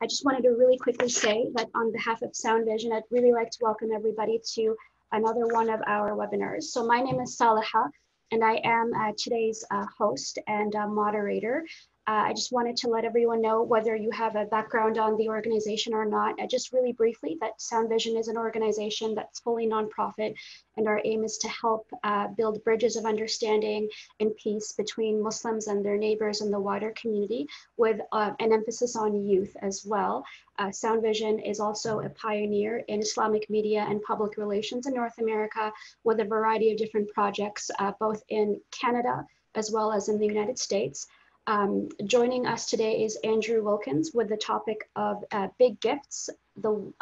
I just wanted to really quickly say that on behalf of Sound Vision, I'd really like to welcome everybody to another one of our webinars. So my name is Salaha, and I am today's host and moderator. I just wanted to let everyone know, whether you have a background on the organization or not, just really briefly, that Sound Vision is an organization that's fully nonprofit, and our aim is to help build bridges of understanding and peace between Muslims and their neighbors in the wider community, with an emphasis on youth as well. Sound Vision is also a pioneer in Islamic media and public relations in North America, with a variety of different projects, both in Canada as well as in the United States. Joining us today is Andrew Wilkins with the topic of big gifts, the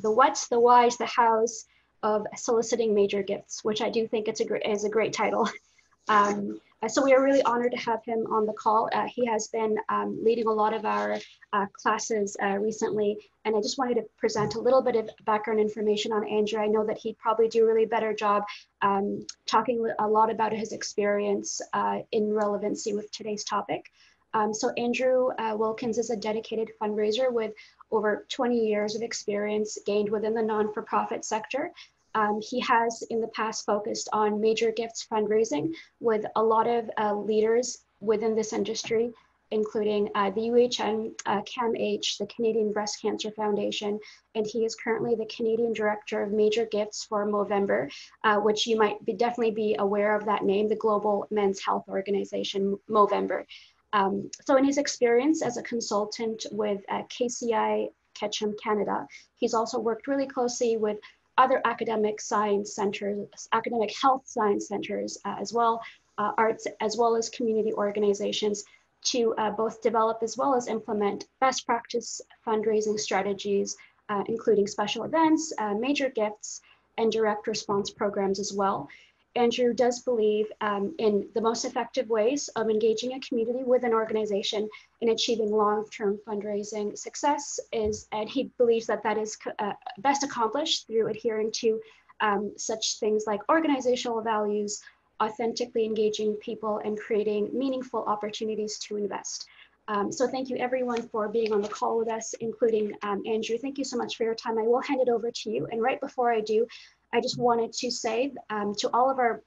what's, the whys, the hows of soliciting major gifts, which I do think is a great title. So we are really honored to have him on the call. He has been leading a lot of our classes recently, and I just wanted to present a little bit of background information on Andrew. I know that he'd probably do a really better job talking a lot about his experience in relevancy with today's topic. So Andrew Wilkins is a dedicated fundraiser with over 20 years of experience gained within the non-for-profit sector. He has in the past focused on major gifts fundraising with a lot of leaders within this industry, including the UHN, CAMH, the Canadian Breast Cancer Foundation, and he is currently the Canadian Director of Major Gifts for Movember, which you might definitely be aware of that name, the Global Men's Health Organization, Movember. So in his experience as a consultant with KCI Ketchum Canada, he's also worked really closely with other academic science centers, academic health science centers as well, arts, as well as community organizations, to both develop as well as implement best practice fundraising strategies, including special events, major gifts, and direct response programs as well. Andrew does believe in the most effective ways of engaging a community with an organization in achieving long-term fundraising success and he believes that that is best accomplished through adhering to such things like organizational values, authentically engaging people, and creating meaningful opportunities to invest. So thank you everyone for being on the call with us, including Andrew. Thank you so much for your time. I will hand it over to you. And right before I do, I just wanted to say to all of our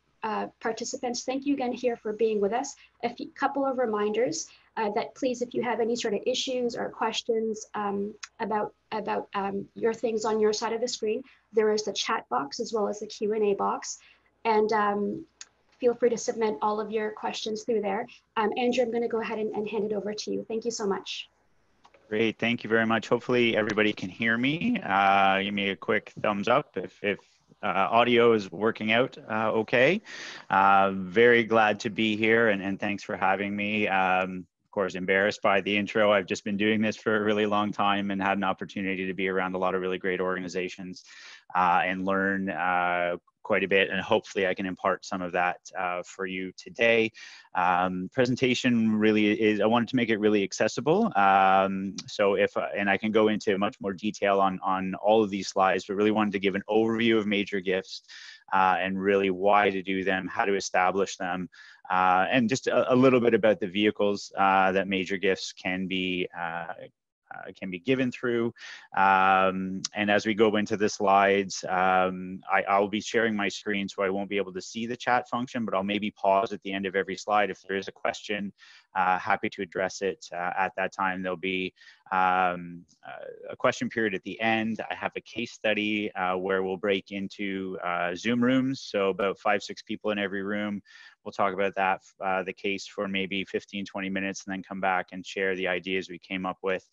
participants, thank you again here for being with us. A couple of reminders that please, if you have any sort of issues or questions about your things on your side of the screen, there is the chat box as well as the Q&A box. And feel free to submit all of your questions through there. Andrew, I'm going to go ahead and hand it over to you. Thank you so much. Great, thank you very much. Hopefully everybody can hear me. Give me a quick thumbs up if audio is working out okay. Very glad to be here and thanks for having me. Of course, embarrassed by the intro. I've just been doing this for a really long time and had an opportunity to be around a lot of really great organizations and learn quite a bit, and hopefully I can impart some of that for you today. Presentation really is, I wanted to make it really accessible. So and I can go into much more detail on all of these slides, but really wanted to give an overview of major gifts and really why to do them, how to establish them, and just a little bit about the vehicles that major gifts can be given through. And as we go into the slides, I'll be sharing my screen, so I won't be able to see the chat function, but I'll maybe pause at the end of every slide. If there is a question, happy to address it at that time. There'll be a question period at the end. I have a case study where we'll break into Zoom rooms, so about 5-6 people in every room. We'll talk about that, the case for maybe 15-20 minutes, and then come back and share the ideas we came up with.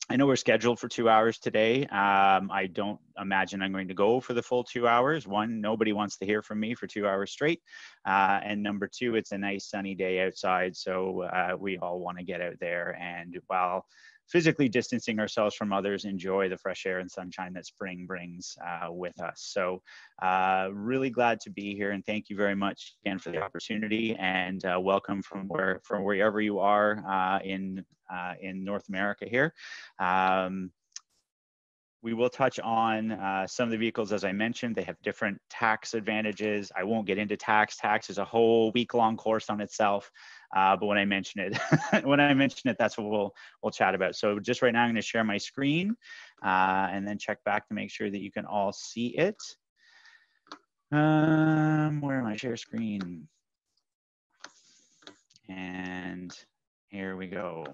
I know we're scheduled for 2 hours today. I don't imagine I'm going to go for the full 2 hours. One, nobody wants to hear from me for 2 hours straight. And number two, it's a nice sunny day outside, so we all want to get out there, and while physically distancing ourselves from others, enjoy the fresh air and sunshine that spring brings with us. So really glad to be here, and thank you very much again for the opportunity, and welcome from wherever you are in North America here. We will touch on some of the vehicles. As I mentioned, they have different tax advantages. I won't get into tax. Tax is a whole week-long course on itself. But when I mention it, that's what we'll chat about. So just right now, I'm going to share my screen and then check back to make sure that you can all see it. Where am I? Share screen. And here we go.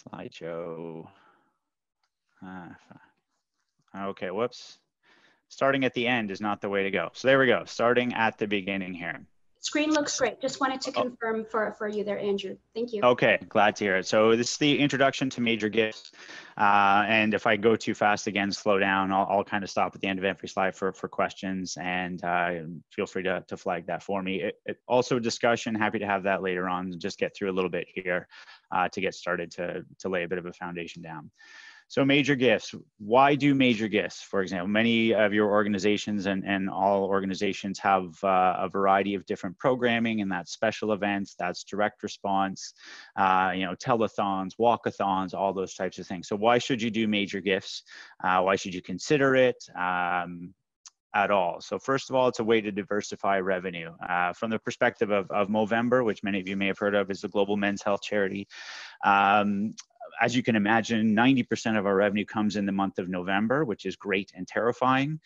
Slideshow. Okay, whoops. Starting at the end is not the way to go. So there we go, starting at the beginning here. Screen looks great. Just wanted to confirm for you there, Andrew. Thank you. Okay, glad to hear it. So this is the introduction to major gifts. And if I go too fast again, slow down. I'll kind of stop at the end of every slide for questions, and feel free to flag that for me. Also discussion, happy to have that later on. Just get through a little bit here to get started to lay a bit of a foundation down. So major gifts, why do major gifts? For example, many of your organizations and all organizations have a variety of different programming, and that's special events, that's direct response, telethons, walkathons, all those types of things. So why should you do major gifts? Why should you consider it? At all. So first of all, it's a way to diversify revenue. From the perspective of Movember, which many of you may have heard of, is the global men's health charity. As you can imagine, 90% of our revenue comes in the month of November, which is great and terrifying.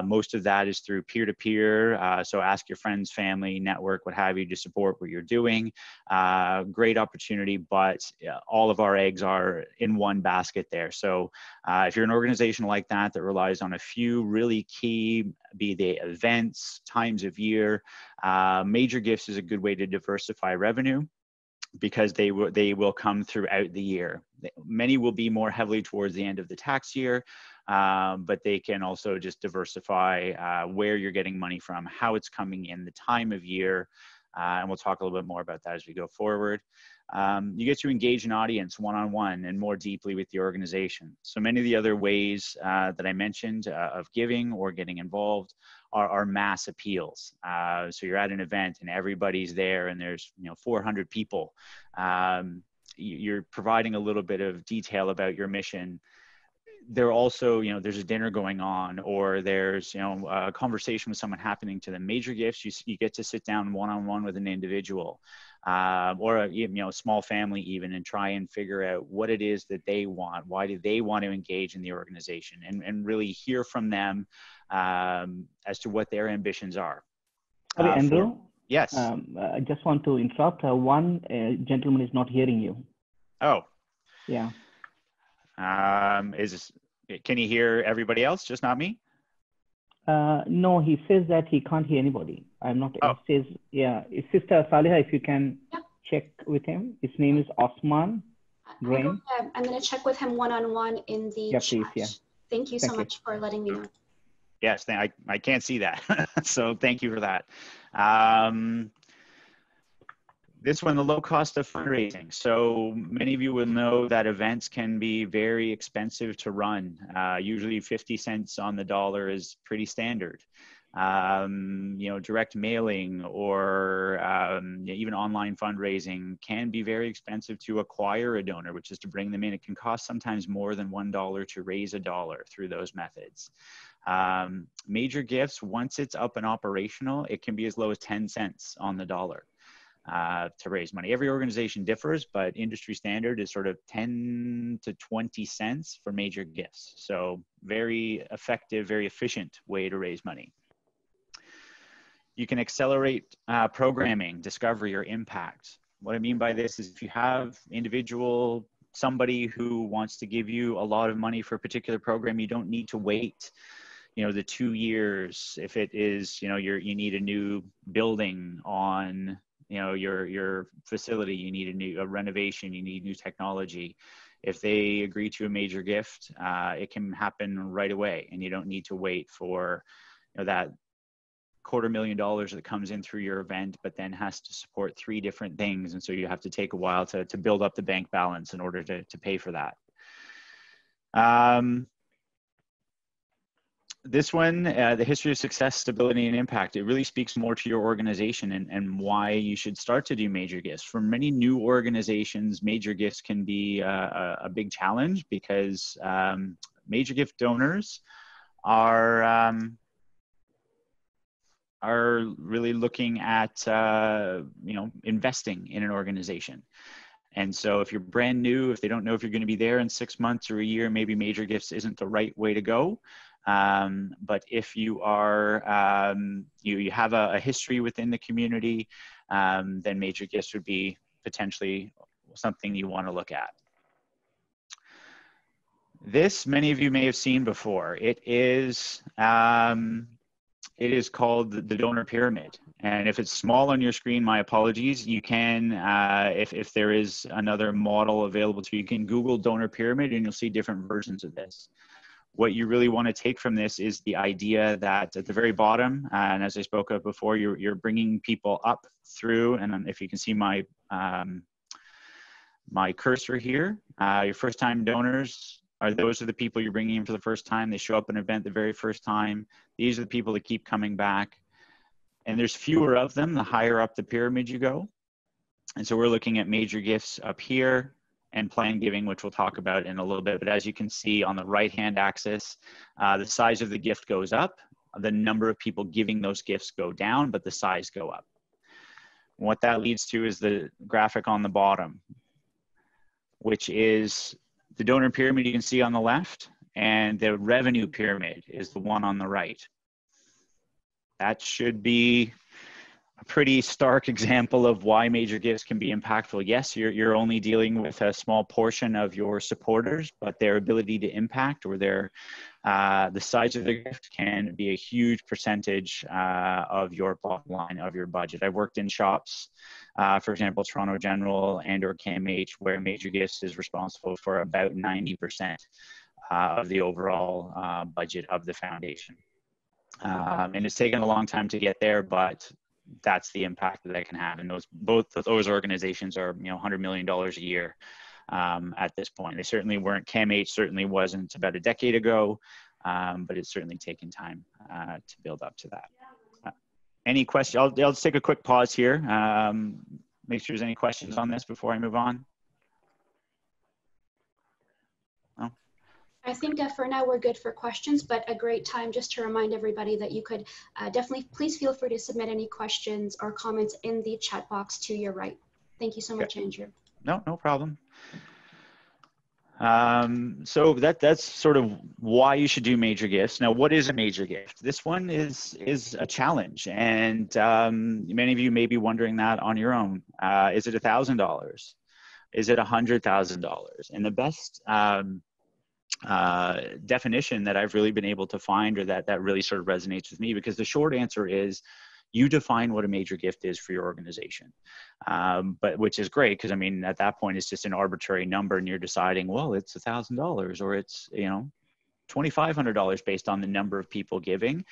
Most of that is through peer-to-peer. So ask your friends, family, network, what have you, to support what you're doing. Great opportunity, but all of our eggs are in one basket there. So if you're an organization like that relies on a few really key, be they events, times of year, major gifts is a good way to diversify revenue, because they will come throughout the year. Many will be more heavily towards the end of the tax year, but they can also just diversify where you're getting money from, how it's coming in, the time of year, and we'll talk a little bit more about that as we go forward. You get to engage an audience one-on-one and more deeply with the organization. So many of the other ways that I mentioned of giving or getting involved are mass appeals. So you're at an event and everybody's there, and there's 400 people. You're providing a little bit of detail about your mission. There also, there's a dinner going on, or there's, a conversation with someone happening to them. Major gifts, you get to sit down one-on-one with an individual, or a small family even, and try and figure out what it is that they want. Why do they want to engage in the organization, and really hear from them as to what their ambitions are. Andrew? Yes. I just want to interrupt. One gentleman is not hearing you. Oh. Yeah. Can you hear everybody else, just not me? No, he says that he can't hear anybody. I'm not. Oh. He says, yeah. Sister Saliha, if you can check with him. His name is Osman Grain. I'm going to check with him one-on-one in the chat. Please, yeah. Thank you so much for letting me know. Yes, I can't see that. So thank you for that. This one, the low cost of fundraising. So many of you will know that events can be very expensive to run. Usually 50 cents on the dollar is pretty standard. Direct mailing or even online fundraising can be very expensive to acquire a donor, which is to bring them in. It can cost sometimes more than $1 to raise $1 through those methods. Major gifts, once it's up and operational, it can be as low as 10 cents on the dollar to raise money. Every organization differs, but industry standard is sort of 10 to 20 cents for major gifts. So very effective, very efficient way to raise money. You can accelerate programming, discovery, or impact. What I mean by this is if you have somebody who wants to give you a lot of money for a particular program, you don't need to wait the 2 years. If it is, you need a new building on your facility, you need a renovation, you need new technology. If they agree to a major gift, it can happen right away, and you don't need to wait for that $250,000 that comes in through your event, but then has to support 3 different things, and so you have to take a while to build up the bank balance in order to pay for that. This one, the history of success, stability, and impact, it really speaks more to your organization and why you should start to do major gifts. For many new organizations, major gifts can be a big challenge because major gift donors are are really looking at, investing in an organization. And so if you're brand new, if they don't know if you're going to be there in 6 months or a year, maybe major gifts isn't the right way to go. But if you are, you have a history within the community, then major gifts would be potentially something you want to look at. This, many of you may have seen before. It is called the donor pyramid. And if it's small on your screen, my apologies. You can, if there is another model available to you, you can Google donor pyramid and you'll see different versions of this. What you really want to take from this is the idea that at the very bottom, and as I spoke of before, you're bringing people up through, and if you can see my, my cursor here, your first time donors, those are the people you're bringing in for the first time. They show up at an event the very first time. These are the people that keep coming back. And there's fewer of them the higher up the pyramid you go. And so we're looking at major gifts up here and planned giving, which we'll talk about in a little bit. But as you can see on the right-hand axis, the size of the gift goes up. The number of people giving those gifts go down, but the size go up. And what that leads to is the graphic on the bottom, which is the donor pyramid you can see on the left, and the revenue pyramid is the one on the right. That should be a pretty stark example of why major gifts can be impactful. Yes, you're only dealing with a small portion of your supporters, but their ability to impact or their the size of the gift can be a huge percentage of your bottom line, of your budget. I've worked in shops, for example, Toronto General and or CAMH, where major gifts is responsible for about 90% of the overall budget of the foundation. And it's taken a long time to get there, but that's the impact that can have. And both of those organizations are, $100 million a year at this point. They certainly weren't. CAMH certainly wasn't about a decade ago, but it's certainly taken time to build up to that. Any questions? I'll just take a quick pause here. Make sure there's any questions on this before I move on. I think for now we're good for questions, but a great time just to remind everybody that you could definitely, please feel free to submit any questions or comments in the chat box to your right. Thank you so much, Andrew. No problem. So that's sort of why you should do major gifts. Now, what is a major gift? This one is a challenge, and many of you may be wondering that on your own. Is it $1,000? Is it $100,000? And the best definition that I've really been able to find, or that really sort of resonates with me, because the short answer is you define what a major gift is for your organization. But which is great, because I mean, at that point, it's just an arbitrary number and you're deciding, well, it's $1,000 or it's, $2,500 based on the number of people giving.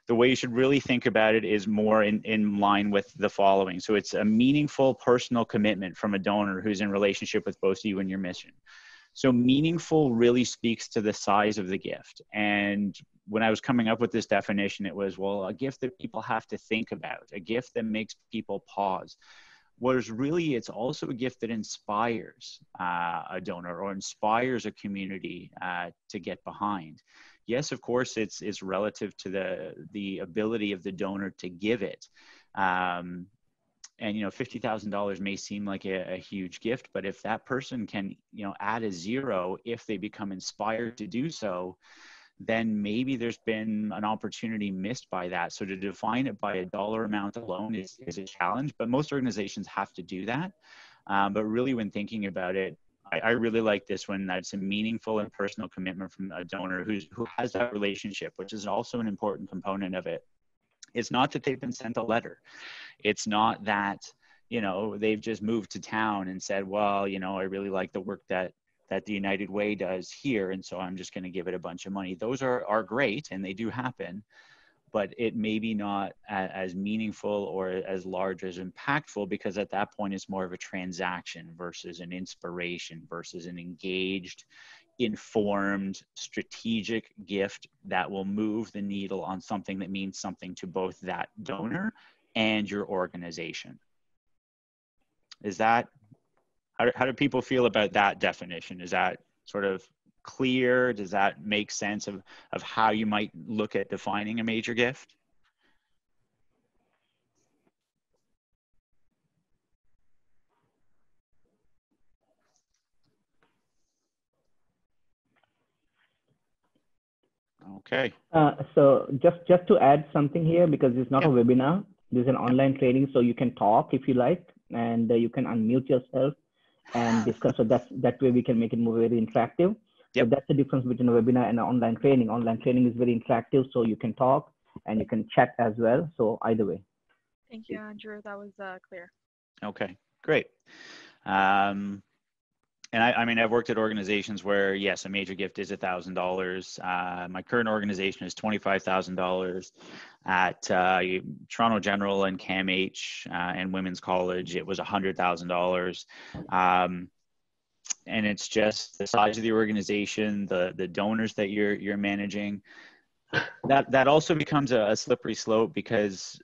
The way you should really think about it is more in line with the following. So it's a meaningful personal commitment from a donor who's in relationship with both you and your mission. So meaningful really speaks to the size of the gift. And when I was coming up with this definition, it was, well, a gift that people have to think about, a gift that makes people pause. Whereas really, it's also a gift that inspires a donor or inspires a community to get behind. Yes, of course, it's relative to the ability of the donor to give it. And, $50,000 may seem like a huge gift, but if that person can, add a zero, if they become inspired to do so, then maybe there's been an opportunity missed by that. So to define it by a dollar amount alone is a challenge, but most organizations have to do that. But really, when thinking about it, I really like this one, that it's a meaningful and personal commitment from a donor who has that relationship, which is also an important component of it. It's not that they've been sent a letter. It's not that, they've just moved to town and said, well, I really like the work that the United Way does here, and so I'm just going to give it a bunch of money. Those are great, and they do happen, but it may be not as meaningful or as large, as impactful, because at that point it's more of a transaction versus an inspiration versus an engaged, informed, strategic gift that will move the needle on something that means something to both that donor and your organization. Is that, how do people feel about that definition? Is that sort of clear? Does that make sense of how you might look at defining a major gift? Okay. So just to add something here, because it's not a Yep. webinar, this is an online training, so you can talk if you like, and you can unmute yourself and discuss. So that way we can make it more very interactive. Yep. So that's the difference between a webinar and an online training. Online training is very interactive, so you can talk and you can chat as well. So either way. Thank you, Andrew. That was clear. Okay, great. And I mean, I've worked at organizations where, yes, a major gift is $1,000. My current organization is $25,000. At Toronto General and CAMH and Women's College, it was $100,000. And it's just the size of the organization, the donors that you're managing. That also becomes a slippery slope, because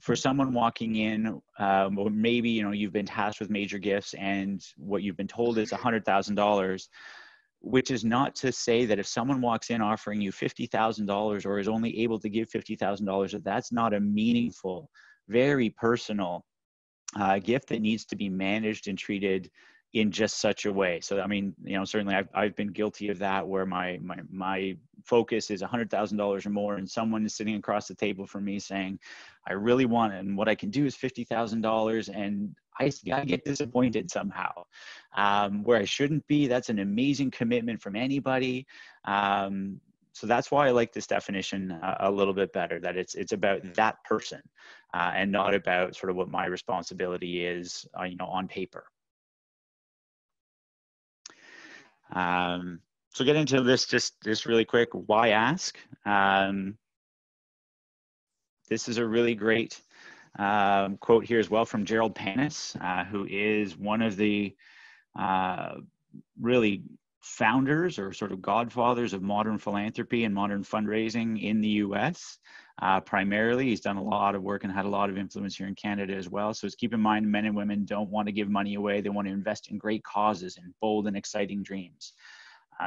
for someone walking in, or maybe, you've been tasked with major gifts and what you've been told is $100,000, which is not to say that if someone walks in offering you $50,000 or is only able to give $50,000, that's not a meaningful, very personal gift that needs to be managed and treated in just such a way. So, I mean, certainly I've been guilty of that, where my focus is $100,000 or more, and someone is sitting across the table from me saying, I really want it, and what I can do is $50,000, and I get disappointed somehow, where I shouldn't be. That's an amazing commitment from anybody. So that's why I like this definition a little bit better, that it's about that person and not about sort of what my responsibility is, on paper. So get into this just really quick. Why ask? This is a really great quote here as well from Gerald Panis, who is one of the really founders or sort of godfathers of modern philanthropy and modern fundraising in the US. Primarily, he's done a lot of work and had a lot of influence here in Canada as well. So keep in mind, men and women don't want to give money away. They want to invest in great causes and bold and exciting dreams.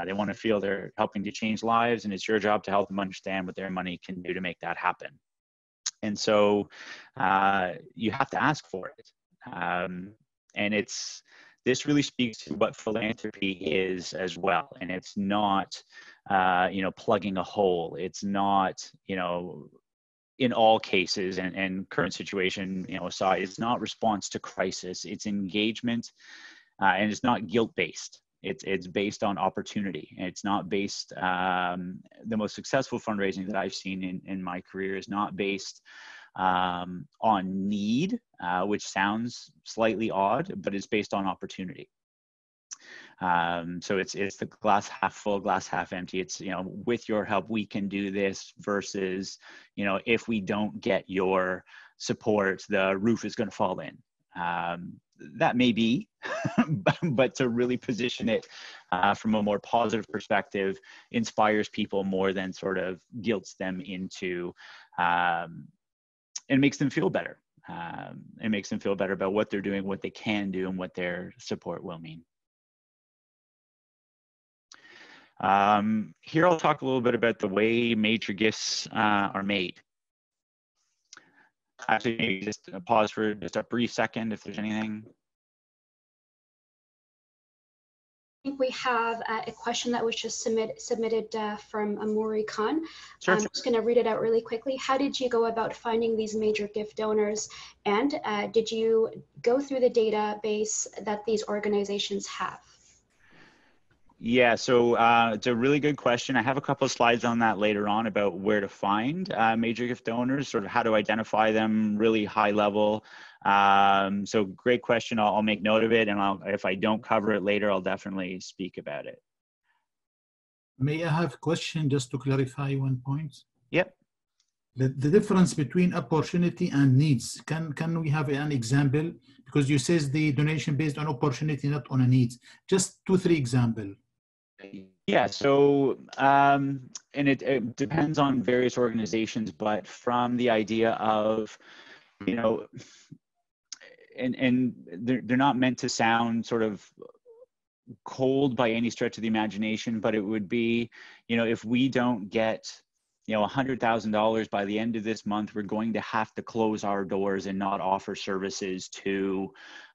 They want to feel they're helping to change lives, and it's your job to help them understand what their money can do to make that happen. And so you have to ask for it. And this really speaks to what philanthropy is as well. And it's not, plugging a hole. It's not, in all cases and current situation, aside, it's not response to crisis. It's engagement, and it's not guilt-based. It's based on opportunity. It's not based, the most successful fundraising that I've seen in my career is not based on need, which sounds slightly odd, but it's based on opportunity. So it's the glass half full, glass half empty. It's, with your help, we can do this, versus, if we don't get your support, the roof is going to fall in. That may be, but to really position it from a more positive perspective inspires people more than sort of guilts them into, and makes them feel better. It makes them feel better about what they're doing, what they can do, and what their support will mean. Here I'll talk a little bit about the way major gifts are made. Actually, maybe just pause for just a brief second if there's anything. I think we have a question that was just submitted from Amuri Khan. Sure. I'm just going to read it out really quickly. How did you go about finding these major gift donors? And did you go through the database that these organizations have? Yeah, so it's a really good question. I have a couple of slides on that later on about where to find major gift donors, sort of how to identify them, really high level. So great question. I'll make note of it, and if I don't cover it later, I'll definitely speak about it. May I have a question just to clarify one point? Yep. The difference between opportunity and needs. Can we have an example? Because you says the donation based on opportunity, not on a needs. Just 2-3 examples. Yeah, so and it depends on various organizations, but from the idea of, and they're not meant to sound sort of cold by any stretch of the imagination, but it would be, if we don't get, $100,000 by the end of this month, we're going to have to close our doors and not offer services to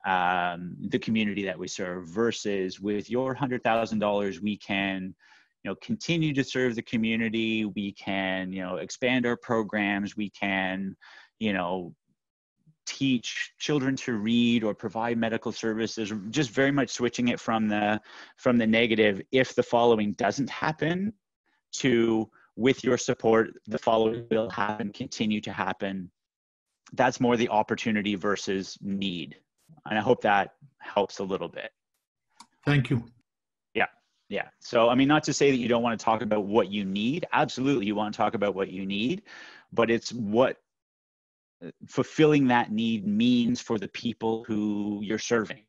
the community that we serve, versus with your $100,000, we can, continue to serve the community. We can, expand our programs. We can, teach children to read or provide medical services, just very much switching it from the negative, if the following doesn't happen, to with your support, the following will happen, continue to happen. That's more the opportunity versus need. And I hope that helps a little bit. Thank you. Yeah. So, I mean, not to say that you don't want to talk about what you need. Absolutely, you want to talk about what you need, but it's what fulfilling that need means for the people who you're serving.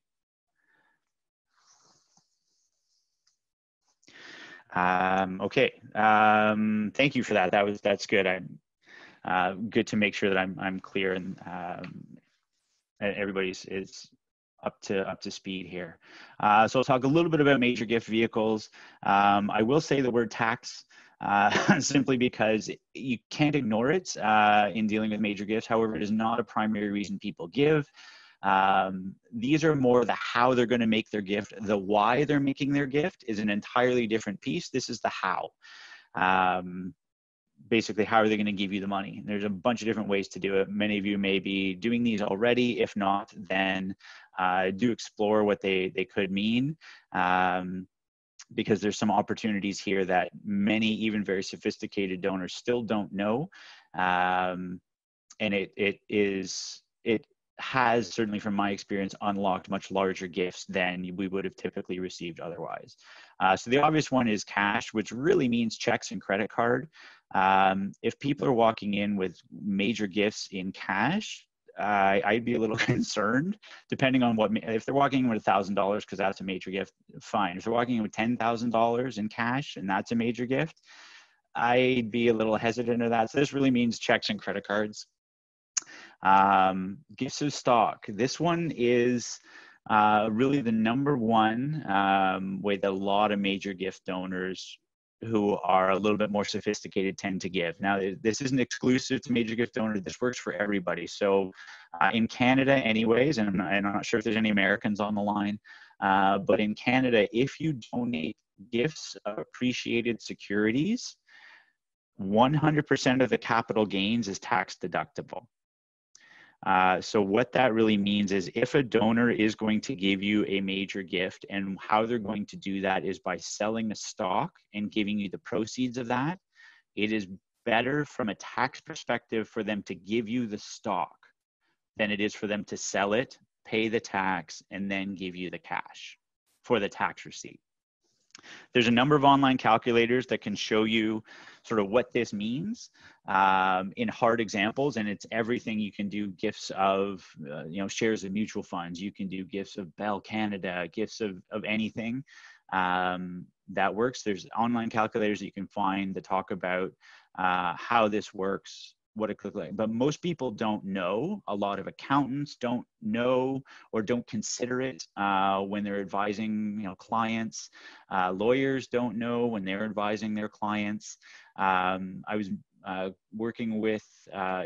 Okay. Thank you for that. That's good. Good to make sure that I'm clear and everybody's is up to speed here. So I'll talk a little bit about major gift vehicles. I will say the word tax simply because you can't ignore it in dealing with major gifts. However, it is not a primary reason people give. These are more the how they're going to make their gift. The why they're making their gift is an entirely different piece. This is the how. Basically, how are they going to give you the money? There's a bunch of different ways to do it. Many of you may be doing these already. If not, then do explore what they could mean, because there's some opportunities here that many, even very sophisticated donors, still don't know. And it has, certainly from my experience, unlocked much larger gifts than we would have typically received otherwise. So the obvious one is cash, which really means checks and credit card. If people are walking in with major gifts in cash, I'd be a little concerned, depending on if they're walking in with $1,000 because that's a major gift, fine. If they're walking in with $10,000 in cash and that's a major gift, I'd be a little hesitant of that. So this really means checks and credit cards. Gifts of stock. This one is really the number one way that a lot of major gift donors who are a little bit more sophisticated tend to give. Now, this isn't exclusive to major gift donors. This works for everybody. So in Canada anyways, and I'm not sure if there's any Americans on the line, but in Canada, if you donate gifts of appreciated securities, 100% of the capital gains is tax deductible. So what that really means is if a donor is going to give you a major gift, and how they're going to do that is by selling a stock and giving you the proceeds of that, it is better from a tax perspective for them to give you the stock than it is for them to sell it, pay the tax, and then give you the cash for the tax receipt. There's a number of online calculators that can show you sort of what this means in hard examples, and it's everything. You can do gifts of shares of mutual funds. You can do gifts of Bell Canada, gifts of anything that works. There's online calculators that you can find that talk about how this works, what it could look like. But most people don't know. A lot of accountants don't know or don't consider it when they're advising clients. Lawyers don't know when they're advising their clients. I was working with,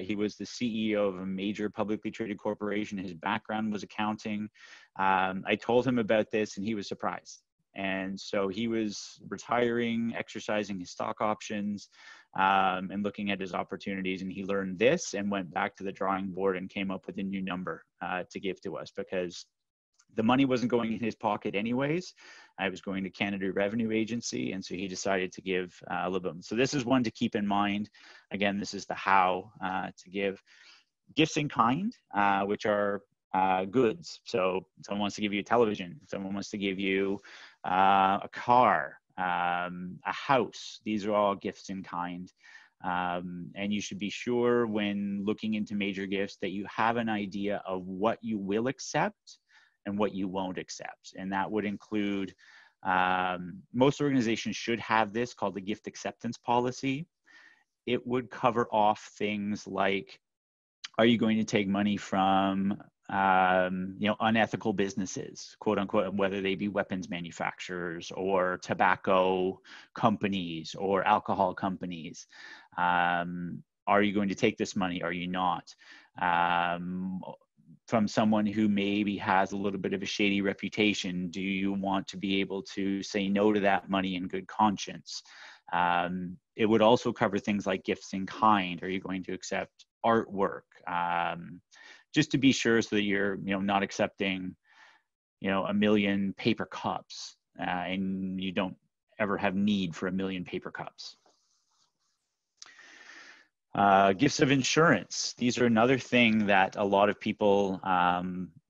he was the CEO of a major publicly traded corporation. His background was accounting. I told him about this and he was surprised. And so he was retiring, exercising his stock options, and looking at his opportunities. And he learned this and went back to the drawing board and came up with a new number to give to us, because the money wasn't going in his pocket anyways. I was going to Canada Revenue Agency. And so he decided to give a little bit. So this is one to keep in mind. Again, this is the how to give. Gifts in kind, which are goods. So someone wants to give you a television. Someone wants to give you a car, a house. These are all gifts in kind. And you should be sure when looking into major gifts that you have an idea of what you will accept and what you won't accept. And that would include, most organizations should have this called the gift acceptance policy. It would cover off things like, are you going to take money from unethical businesses, quote unquote, whether they be weapons manufacturers or tobacco companies or alcohol companies? Are you going to take this money? Are you not? from someone who maybe has a little bit of a shady reputation? Do you want to be able to say no to that money in good conscience? It would also cover things like gifts in kind. Are you going to accept artwork? Just to be sure, so that you're, not accepting, 1 million paper cups, and you don't ever have need for 1 million paper cups. Gifts of insurance. These are another thing that a lot of people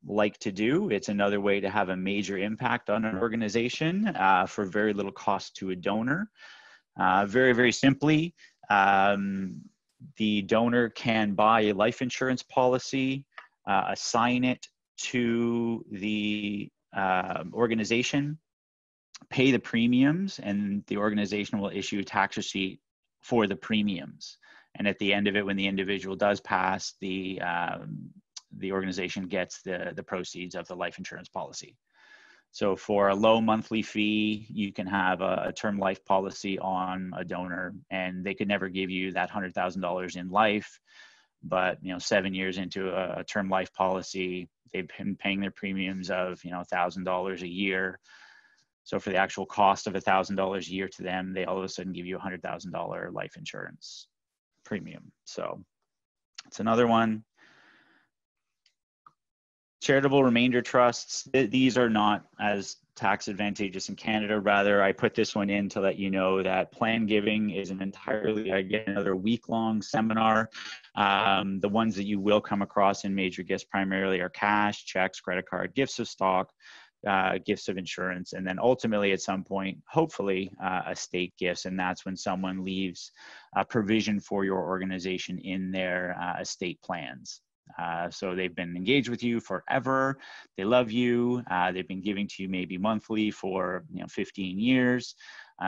like to do. It's another way to have a major impact on an organization for very little cost to a donor. Very, very simply, the donor can buy a life insurance policy, assign it to the organization, pay the premiums, and the organization will issue a tax receipt for the premiums. And at the end of it, when the individual does pass, the organization gets the proceeds of the life insurance policy. So for a low monthly fee, you can have a term life policy on a donor, and they could never give you that $100,000 in life. But 7 years into a term life policy, they've been paying their premiums of $1,000 a year. So for the actual cost of $1,000 a year to them, they all of a sudden give you $100,000 life insurance premium. So it's another one. Charitable remainder trusts, these are not as tax advantageous in Canada. Rather, I put this one in to let you know that plan giving is an entirely, again, another week-long seminar. The ones that you will come across in major gifts primarily are cash, checks, credit card, gifts of stock, gifts of insurance, and then ultimately at some point, hopefully, estate gifts. And that's when someone leaves a provision for your organization in their estate plans. So they've been engaged with you forever. They love you. They've been giving to you maybe monthly for 15 years.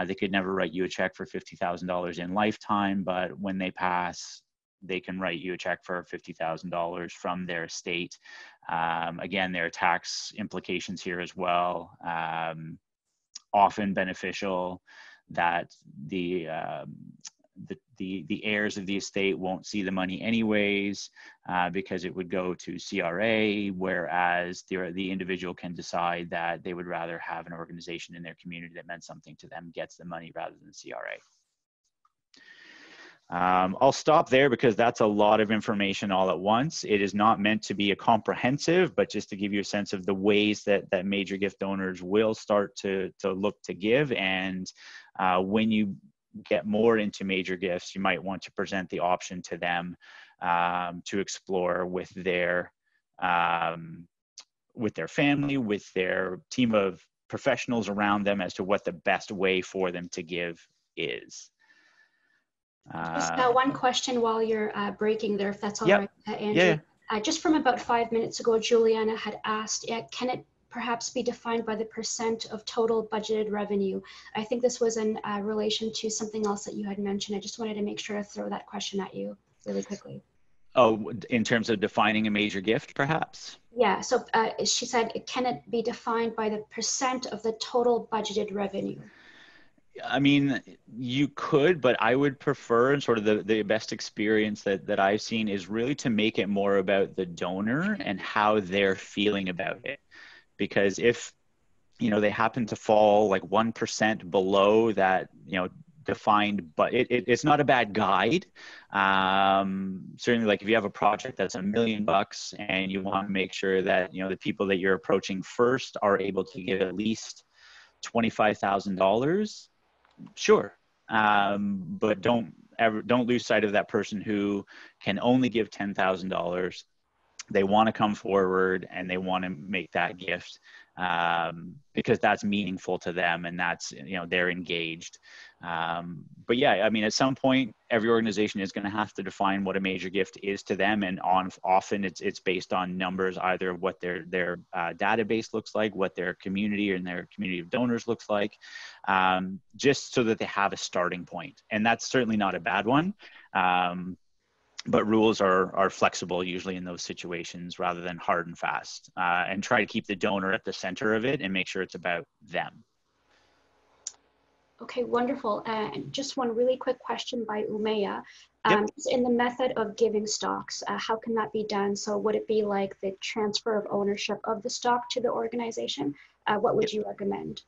They could never write you a check for $50,000 in lifetime, but when they pass, they can write you a check for $50,000 from their estate. Again, there are tax implications here as well. Often beneficial that the heirs of the estate won't see the money anyways, because it would go to CRA, whereas the individual can decide that they would rather have an organization in their community that meant something to them gets the money rather than CRA. I'll stop there because that's a lot of information all at once. It is not meant to be a comprehensive, but just to give you a sense of the ways that major gift donors will start to look to give. And when you get more into major gifts, you might want to present the option to them to explore with their family, with their team of professionals around them as to what the best way for them to give is. Just one question while you're breaking there, if that's all right, Andrew. Yeah. Just from about 5 minutes ago, Juliana had asked, can it perhaps be defined by the % of total budgeted revenue? I think this was in relation to something else that you had mentioned. I just wanted to make sure to throw that question at you really quickly. Oh, in terms of defining a major gift, perhaps? Yeah, so she said, can it be defined by the % of the total budgeted revenue? I mean, you could, but I would prefer, and sort of the best experience that I've seen is really to make it more about the donor and how they're feeling about it. Because if, they happen to fall like 1% below that, defined, but it's not a bad guide. Certainly, like if you have a project that's $1 million and you want to make sure that, the people that you're approaching first are able to give at least $25,000, sure. But don't lose sight of that person who can only give $10,000. They want to come forward and they want to make that gift because that's meaningful to them and that's, they're engaged. But yeah, I mean, at some point, every organization is going to have to define what a major gift is to them. And often it's based on numbers, either of what their database looks like, what their community and their community of donors looks like, just so that they have a starting point. And that's certainly not a bad one. But rules are flexible usually in those situations rather than hard and fast, and try to keep the donor at the center of it and make sure it's about them. Okay, wonderful. And just one really quick question by Umayya. Yep. In the method of giving stocks, how can that be done? So would it be like the transfer of ownership of the stock to the organization? What would you recommend?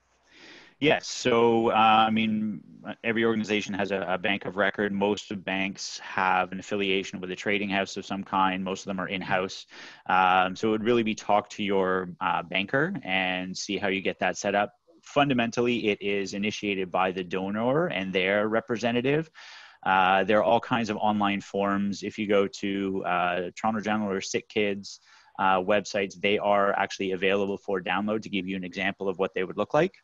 Yes. So, I mean, every organization has a bank of record. Most of banks have an affiliation with a trading house of some kind. Most of them are in-house. So it would really be talk to your banker and see how you get that set up. Fundamentally, it is initiated by the donor and their representative. There are all kinds of online forms. If you go to Toronto General or Sick Kids websites, they are actually available for download to give you an example of what they would look like.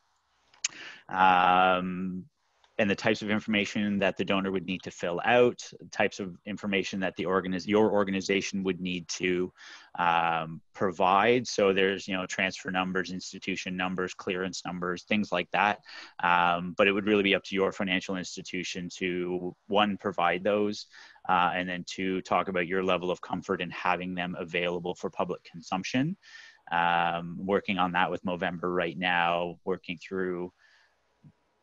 And the types of information that the donor would need to fill out, types of information that your organization would need to provide. So there's, transfer numbers, institution numbers, clearance numbers, things like that. But it would really be up to your financial institution to, one, provide those, and then two, talk about your level of comfort in having them available for public consumption. Working on that with Movember right now, working through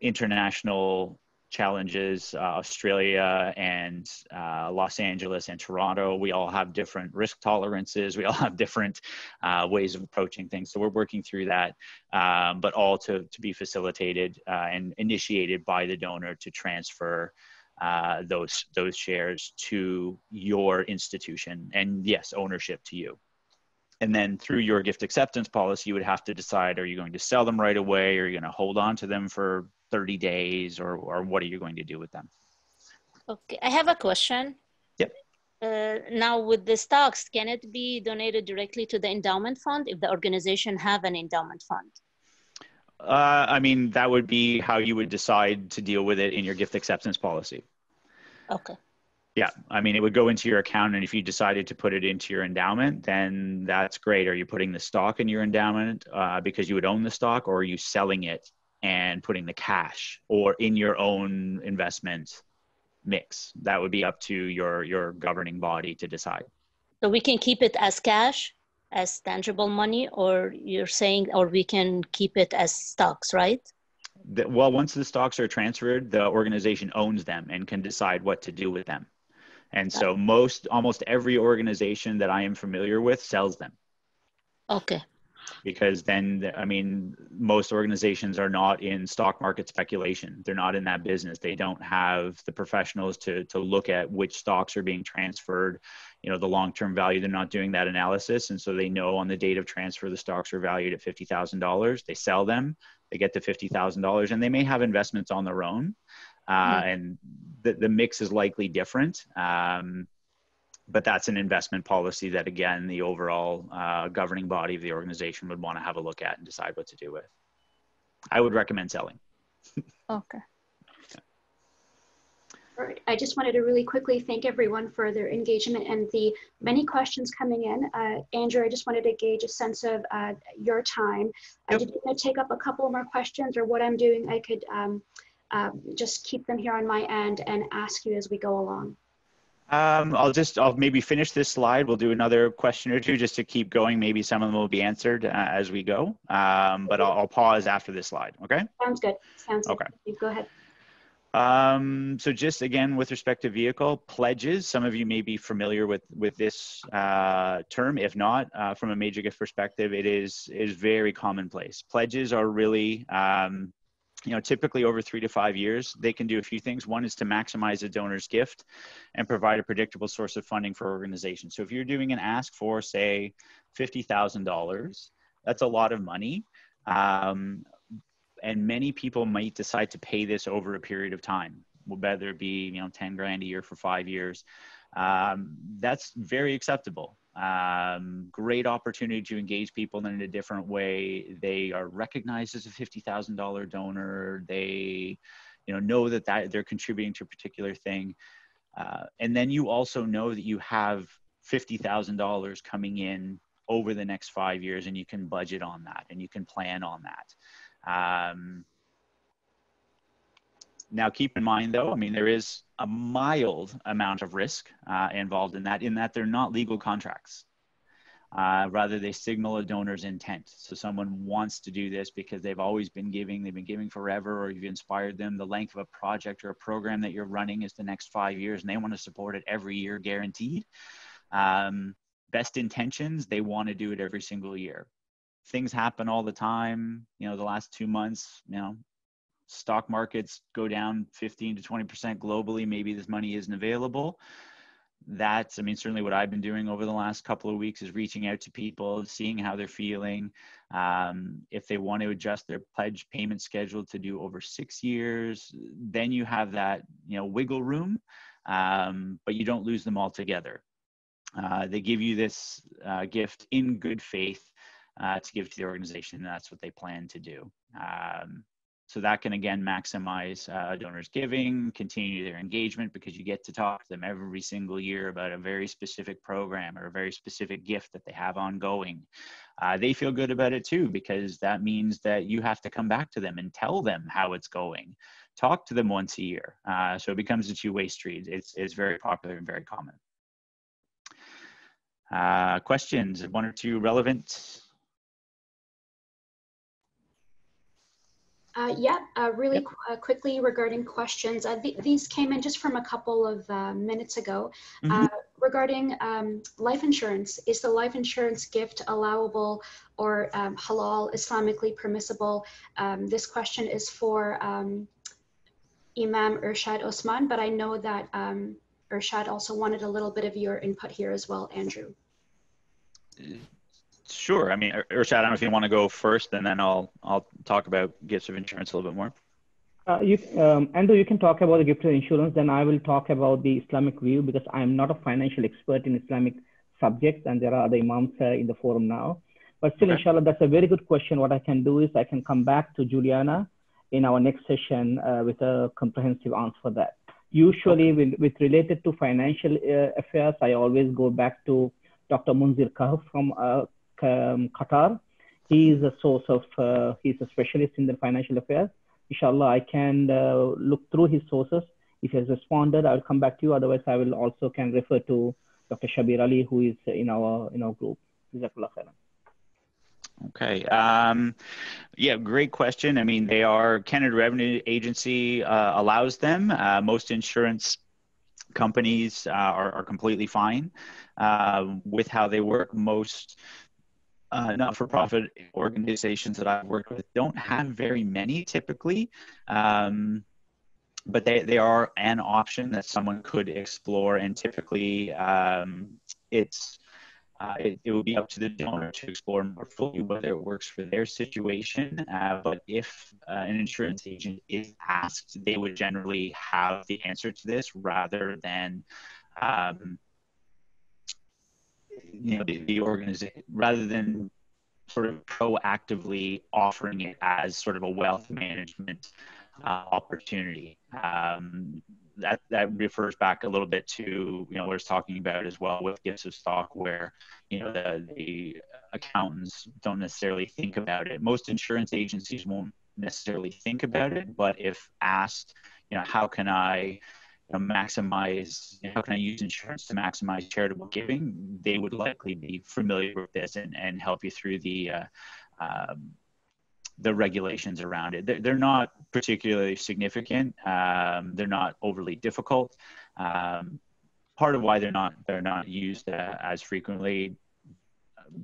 international challenges, Australia and Los Angeles and Toronto. We all have different risk tolerances. We all have different ways of approaching things. So we're working through that, but all to be facilitated and initiated by the donor to transfer those shares to your institution, and yes, ownership to you. And then through your gift acceptance policy, you would have to decide, are you going to sell them right away? Or are you going to hold on to them for 30 days? Or what are you going to do with them? Okay, I have a question. Yep. Now with the stocks, can it be donated directly to the endowment fund if the organization have an endowment fund? I mean, that would be how you would decide to deal with it in your gift acceptance policy. Okay. Yeah, I mean, it would go into your account, and if you decided to put it into your endowment, then that's great. Are you putting the stock in your endowment because you would own the stock, or are you selling it and putting the cash or in your own investment mix? That would be up to your governing body to decide. So we can keep it as cash, as tangible money, or you're saying, or we can keep it as stocks, right? Well, once the stocks are transferred, the organization owns them and can decide what to do with them. And so almost every organization that I am familiar with sells them. Okay. Because then, I mean, most organizations are not in stock market speculation. They're not in that business. They don't have the professionals to look at which stocks are being transferred, the long-term value. They're not doing that analysis. And so they know on the date of transfer, the stocks are valued at $50,000. They sell them, they get the $50,000, and they may have investments on their own. And the mix is likely different. But that's an investment policy that, again, the overall governing body of the organization would want to have a look at and decide what to do with. I would recommend selling. Okay. All right. I just wanted to really quickly thank everyone for their engagement and the many questions coming in. Andrew, I just wanted to gauge a sense of your time. Yep. Did you want to take up a couple more questions, or what I'm doing, I could just keep them here on my end and ask you as we go along? I'll maybe finish this slide. We'll do another question or two just to keep going. Maybe some of them will be answered as we go, but I'll pause after this slide. Okay. Sounds good. Sounds good. Okay. You go ahead. So just again, with respect to vehicle pledges, some of you may be familiar with this term. If not, from a major gift perspective, it is very commonplace. Pledges are really, typically over 3 to 5 years, they can do a few things. One is to maximize a donor's gift and provide a predictable source of funding for organizations. So if you're doing an ask for, say, $50,000, that's a lot of money. And many people might decide to pay this over a period of time, whether it be, 10 grand a year for 5 years. That's very acceptable. Great opportunity to engage people in a different way. They are recognized as a $50,000 donor. They, know that they're contributing to a particular thing. And then you also know that you have $50,000 coming in over the next 5 years, and you can budget on that and you can plan on that. Now, keep in mind, though, there is a mild amount of risk involved in that they're not legal contracts. Rather, they signal a donor's intent. So someone wants to do this because they've always been giving, they've been giving forever, or you've inspired them. The length of a project or a program that you're running is the next 5 years, and they want to support it every year guaranteed. Best intentions, they want to do it every single year. Things happen all the time. You know, the last 2 months, you know, stock markets go down 15 to 20% globally. Maybe this money isn't available. That's, I mean, certainly what I've been doing over the last couple of weeks is reaching out to people, seeing how they're feeling. If they want to adjust their pledge payment schedule to do over 6 years, then you have that, you know, wiggle room, but you don't lose them altogether. They give you this gift in good faith to give to the organization, and that's what they plan to do. So that can, again, maximize donors' giving, continue their engagement, because you get to talk to them every single year about a very specific program or a very specific gift that they have ongoing. They feel good about it too, because that means that you have to come back to them and tell them how it's going. Talk to them once a year. So it becomes a two-way street. It's very popular and very common. Questions, one or two relevant? Really quickly regarding questions. These came in just from a couple of minutes ago. Regarding life insurance. Is the life insurance gift allowable or halal, Islamically permissible? This question is for Imam Irshad Osman, but I know that Irshad also wanted a little bit of your input here as well, Andrew. Sure. I mean, Irshad, I don't know if you want to go first, and then I'll talk about gifts of insurance a little bit more. Andrew, you can talk about the gift of insurance, then I will talk about the Islamic view, because I'm not a financial expert in Islamic subjects, and there are other Imams in the forum now. But still, inshallah, that's a very good question. What I can do is I can come back to Juliana in our next session with a comprehensive answer for that. Usually, with related to financial affairs, I always go back to Dr. Munzir Kahf from Qatar. He is a source of, he's a specialist in the financial affairs. Inshallah, I can look through his sources. If he has responded, I'll come back to you. Otherwise, I will also can refer to Dr. Shabir Ali, who is in our group. Jazakallah khairan. Okay. Yeah, great question. I mean, Canada Revenue Agency allows them. Most insurance companies are completely fine with how they work. Most not-for-profit organizations that I've worked with don't have very many typically, but they are an option that someone could explore, and typically it will be up to the donor to explore more fully whether it works for their situation. But if an insurance agent is asked, they would generally have the answer to this rather than the organization, rather than sort of proactively offering it as sort of a wealth management opportunity. That refers back a little bit to what I was talking about as well with gifts of stock, where the accountants don't necessarily think about it. Most insurance agencies won't necessarily think about it, but if asked, how can I maximize, how can I use insurance to maximize charitable giving, they would likely be familiar with this and help you through the regulations around it. They're not particularly significant. They're not overly difficult. Part of why they're not used as frequently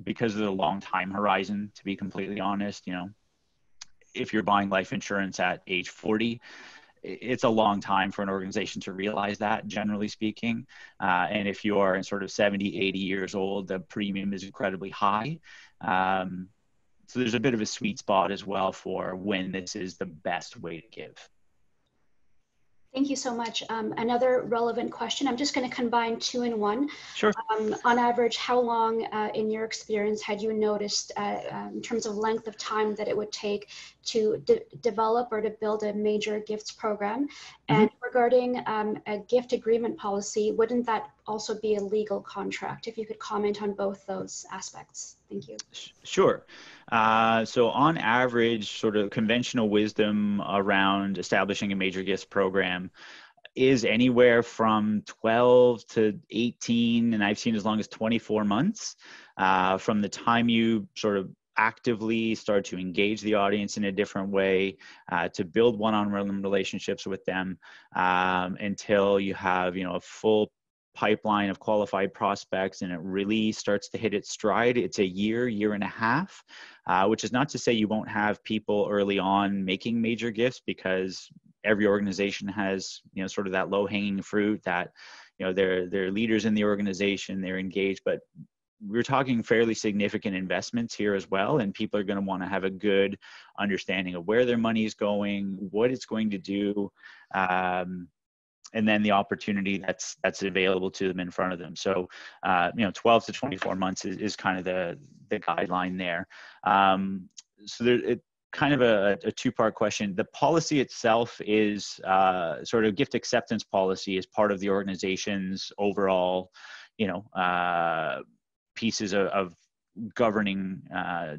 because of the long time horizon, to be completely honest. If you're buying life insurance at age 40, it's a long time for an organization to realize that, generally speaking. And if you are in sort of 70, 80 years old, the premium is incredibly high. So there's a bit of a sweet spot as well for when this is the best way to give. Thank you so much. Another relevant question. I'm just going to combine two in one. Sure. On average, how long, in your experience, had you noticed in terms of length of time that it would take to develop or to build a major gifts program? And regarding a gift agreement policy, wouldn't that also be a legal contract? If you could comment on both those aspects. Thank you. Sure. So on average, sort of conventional wisdom around establishing a major gifts program is anywhere from 12 to 18, and I've seen as long as 24 months. From the time you sort of actively start to engage the audience in a different way, to build one-on-one relationships with them, until you have, a full pipeline of qualified prospects and it really starts to hit its stride. It's a year and a half, which is not to say you won't have people early on making major gifts, because every organization has, sort of that low-hanging fruit that, they're leaders in the organization, they're engaged, but we're talking fairly significant investments here as well. And people are going to want to have a good understanding of where their money is going, what it's going to do, and then the opportunity that's available to them in front of them. So, 12 to 24 months is kind of the guideline there. So it kind of a two-part question. The policy itself is sort of gift acceptance policy is part of the organization's overall, pieces of governing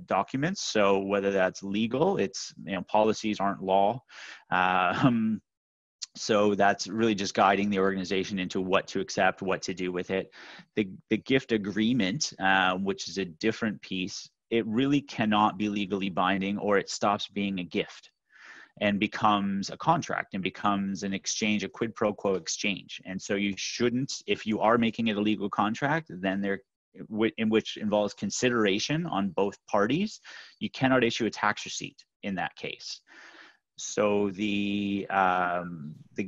documents. So whether that's legal, it's, policies aren't law. So that's really just guiding the organization into what to accept, what to do with it. The gift agreement, which is a different piece, it really cannot be legally binding, or it stops being a gift and becomes a contract and becomes an exchange, a quid pro quo exchange. And so you shouldn't, if you are making it a legal contract, then in which involves consideration on both parties, you cannot issue a tax receipt in that case. So the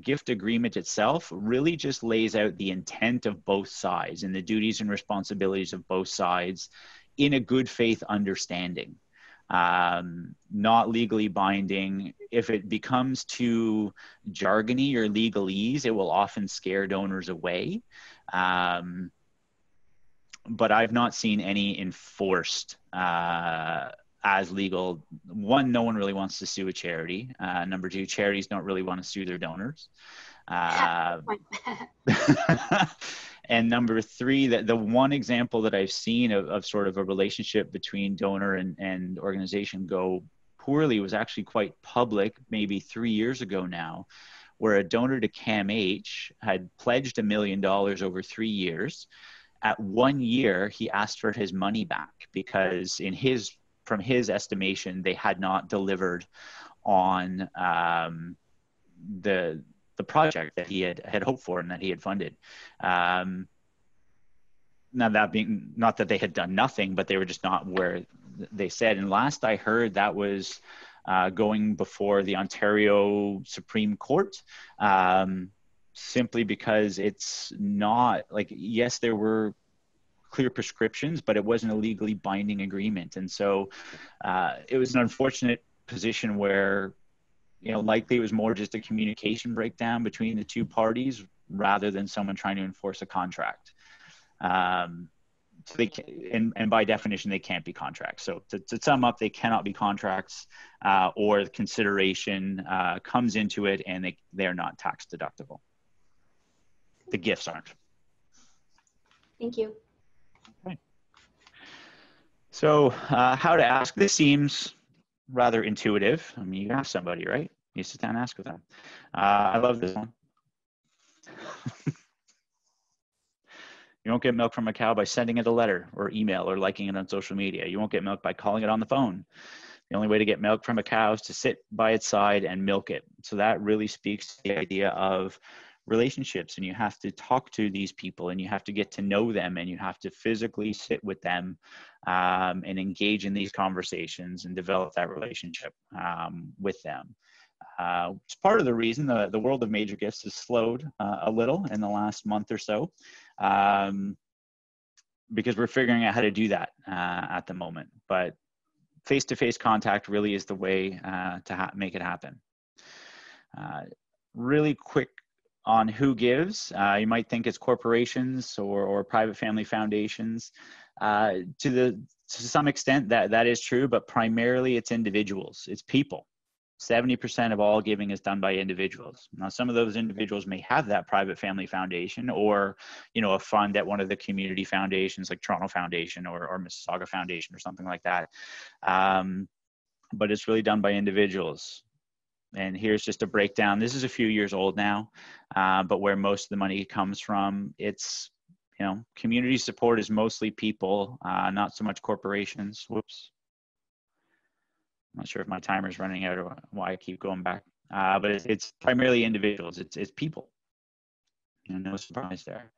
gift agreement itself really just lays out the intent of both sides and the duties and responsibilities of both sides in a good faith understanding. Not legally binding. If it becomes too jargony or legalese, it will often scare donors away. But I've not seen any enforced as legal. One, no one really wants to sue a charity. Number two, charities don't really want to sue their donors. And number three, the one example that I've seen of sort of a relationship between donor and organization go poorly was actually quite public, maybe 3 years ago now, where a donor to CAMH had pledged $1 million over 3 years. At 1 year, he asked for his money back because from his estimation, they had not delivered on the project that he had hoped for and that he had funded. Now that being, not that they had done nothing, but they were just not where they said. And last I heard, that was going before the Ontario Supreme Court, simply because it's not like, yes, there were clear prescriptions, but it wasn't a legally binding agreement. And so it was an unfortunate position where, likely it was more just a communication breakdown between the two parties rather than someone trying to enforce a contract. So they can, and by definition, they can't be contracts. So to sum up, they cannot be contracts, or consideration comes into it and they're not tax deductible. The gifts aren't. Thank you. Okay. So how to ask? This seems rather intuitive. I mean, you ask somebody, right? You sit down and ask with them. I love this one. You won't get milk from a cow by sending it a letter or email or liking it on social media. You won't get milk by calling it on the phone. The only way to get milk from a cow is to sit by its side and milk it. So that really speaks to the idea of relationships, and you have to talk to these people and you have to get to know them and you have to physically sit with them and engage in these conversations and develop that relationship with them. It's part of the reason the world of major gifts has slowed a little in the last month or so, because we're figuring out how to do that at the moment. But face-to-face contact really is the way to make it happen. Really quick on who gives. You might think it's corporations or private family foundations. To some extent that is true, but primarily it's individuals, it's people. 70% of all giving is done by individuals. Now, some of those individuals may have that private family foundation or, a fund at one of the community foundations like Toronto Foundation or Mississauga Foundation or something like that. But it's really done by individuals. And here's just a breakdown. This is a few years old now, but where most of the money comes from, it's you know, community support is mostly people, not so much corporations. Whoops. I'm not sure if my timer's running out or why I keep going back. But it's primarily individuals. It's people. You know, no surprise there.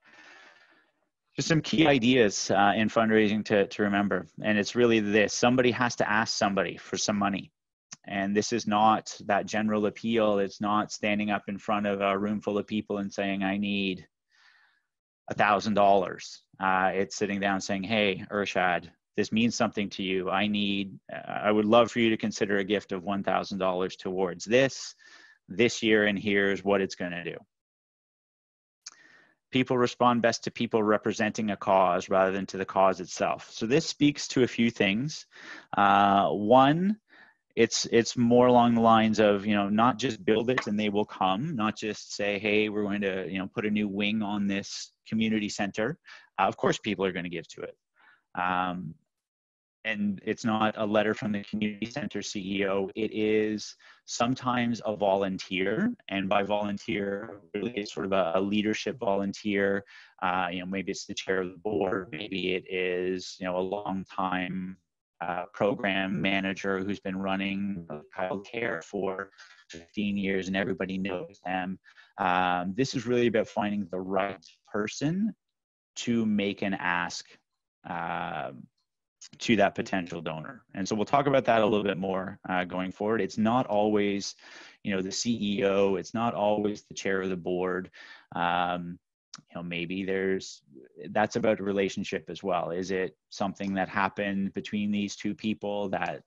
Just some key ideas in fundraising to remember. And it's really this: somebody has to ask somebody for some money. And this is not that general appeal. It's not standing up in front of a room full of people and saying, I need $1,000. It's sitting down saying, hey, Urshad, this means something to you. I would love for you to consider a gift of $1,000 towards this year, and here's what it's going to do. People respond best to people representing a cause rather than to the cause itself. So this speaks to a few things. One, it's more along the lines of, you know, not just build it and they will come, not just say, hey, we're going to, you know, put a new wing on this community center. Of course, people are going to give to it. And it's not a letter from the community center CEO. It is sometimes a volunteer, and by volunteer, really it's sort of a leadership volunteer. You know, maybe it's the chair of the board, maybe it is, you know, a long time program manager who's been running child care for 15 years and everybody knows them. This is really about finding the right person to make an ask to that potential donor. And so we'll talk about that a little bit more going forward. It's not always, you know, the CEO, it's not always the chair of the board. You know, maybe that's about a relationship as well. Is it something that happened between these two people that,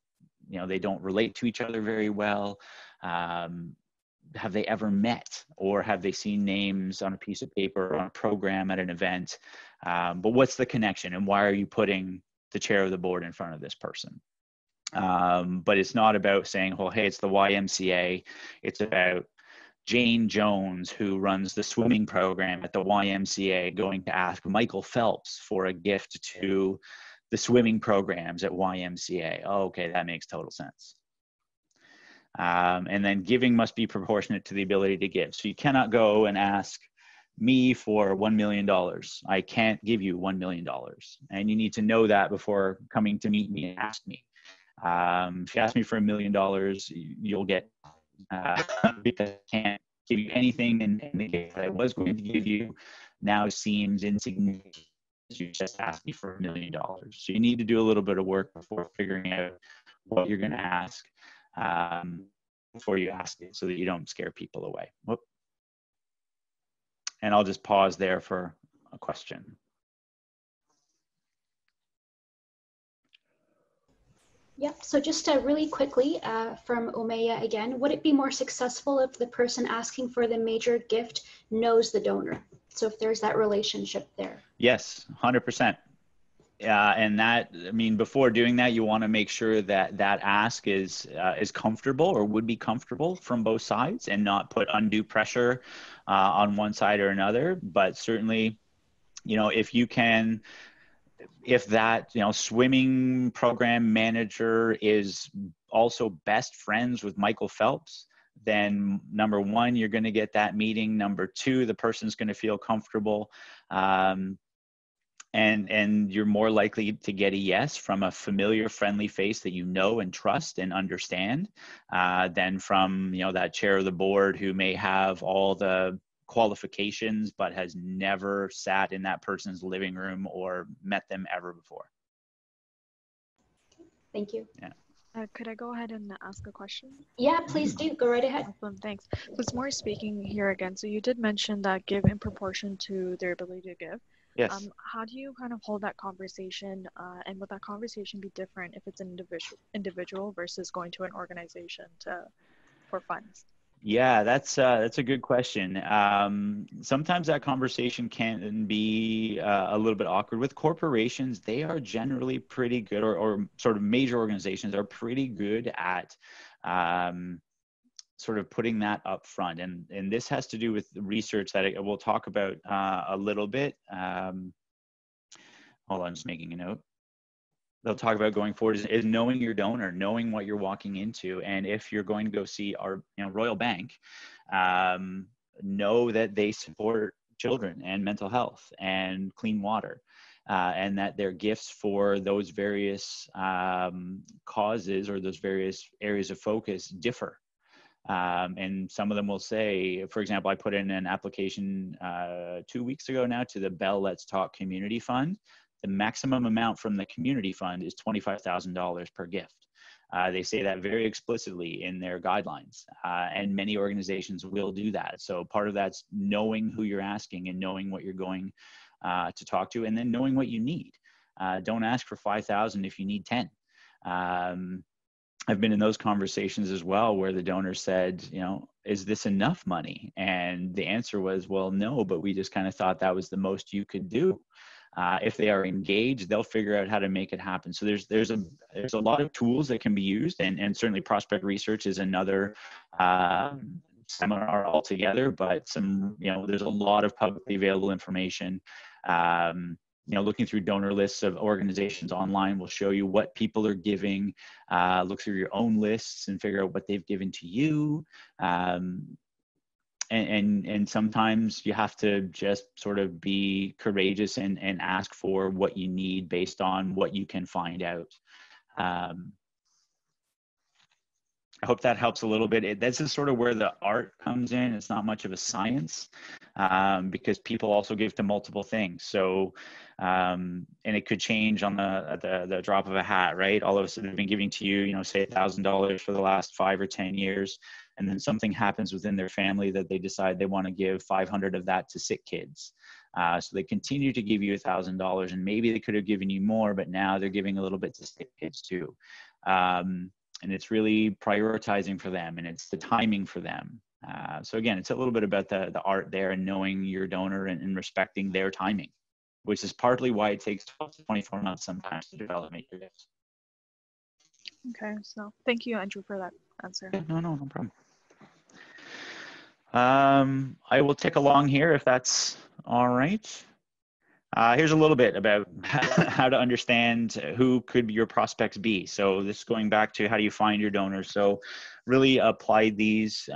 you know, they don't relate to each other very well? Have they ever met, or have they seen names on a piece of paper or on a program at an event? But what's the connection, and why are you putting the chair of the board in front of this person? But it's not about saying, well, hey, it's the YMCA. It's about Jane Jones, who runs the swimming program at the YMCA, going to ask Michael Phelps for a gift to the swimming programs at YMCA. Oh, okay, that makes total sense. And then giving must be proportionate to the ability to give. So you cannot go and ask me for $1 million. I can't give you $1 million. And you need to know that before coming to meet me and ask me. If you ask me for $1 million, you'll get, because I can't give you anything, and the gift that I was going to give you now seems insignificant. You just asked me for $1 million. So you need to do a little bit of work before figuring out what you're going to ask, before you ask it, so that you don't scare people away. Whoop. And I'll just pause there for a question. Yep, so just really quickly from Umayya again, would it be more successful if the person asking for the major gift knows the donor? So if there's that relationship there? Yes, 100%. And that, I mean, before doing that, you want to make sure that that ask is comfortable, or would be comfortable from both sides, and not put undue pressure on one side or another. But certainly, you know, if that, you know, swimming program manager is also best friends with Michael Phelps, then number one, you're going to get that meeting. Number two, the person's going to feel comfortable. And you're more likely to get a yes from a familiar, friendly face that you know and trust and understand, than from, you know, that chair of the board who may have all the qualifications but has never sat in that person's living room or met them ever before. Thank you. Yeah. Could I go ahead and ask a question? Yeah, please do. Go right ahead. Awesome, thanks. So it's more speaking here again. So you did mention that give in proportion to their ability to give. Yes. How do you kind of hold that conversation, and would that conversation be different if it's an individual versus going to an organization for funds? Yeah, that's a good question. Sometimes that conversation can be a little bit awkward. With corporations, they are generally pretty good, or sort of major organizations are pretty good at sort of putting that up front. And this has to do with the research that we'll talk about a little bit. Hold on, just making a note. They'll talk about going forward is knowing your donor, knowing what you're walking into. And if you're going to go see our Royal Bank, know that they support children and mental health and clean water, and that their gifts for those various causes or those various areas of focus differ. And some of them will say, for example, I put in an application 2 weeks ago now to the Bell Let's Talk Community Fund. The maximum amount from the community fund is $25,000 per gift. They say that very explicitly in their guidelines, and many organizations will do that. So part of that's knowing who you're asking and knowing what you're going to talk to, and then knowing what you need. Don't ask for 5,000 if you need 10. I've been in those conversations as well where the donor said, you know, is this enough money? And the answer was, well, no, but we just kind of thought that was the most you could do. If they are engaged, they'll figure out how to make it happen. So there's a lot of tools that can be used, and certainly prospect research is another seminar altogether. But there's a lot of publicly available information. Looking through donor lists of organizations online will show you what people are giving. Look through your own lists and figure out what they've given to you. And sometimes you have to just sort of be courageous and ask for what you need based on what you can find out. I hope that helps a little bit. This is sort of where the art comes in. It's not much of a science because people also give to multiple things. So, and it could change on the drop of a hat, right? All of a sudden, they've been giving to you, say $1,000 for the last 5 or 10 years. And then something happens within their family that they decide they want to give 500 of that to sick kids. So they continue to give you $1,000, and maybe they could have given you more, but now they're giving a little bit to sick kids too. And it's really prioritizing for them, and it's the timing for them. So again, it's a little bit about the art there and knowing your donor and respecting their timing, which is partly why it takes 12 to 24 months sometimes to develop major gifts. Okay, so thank you, Andrew, for that answer. Yeah, no problem. I will tick along here if that's all right. Here's a little bit about how to understand who could your prospects be. So this is going back to how do you find your donors. So really apply these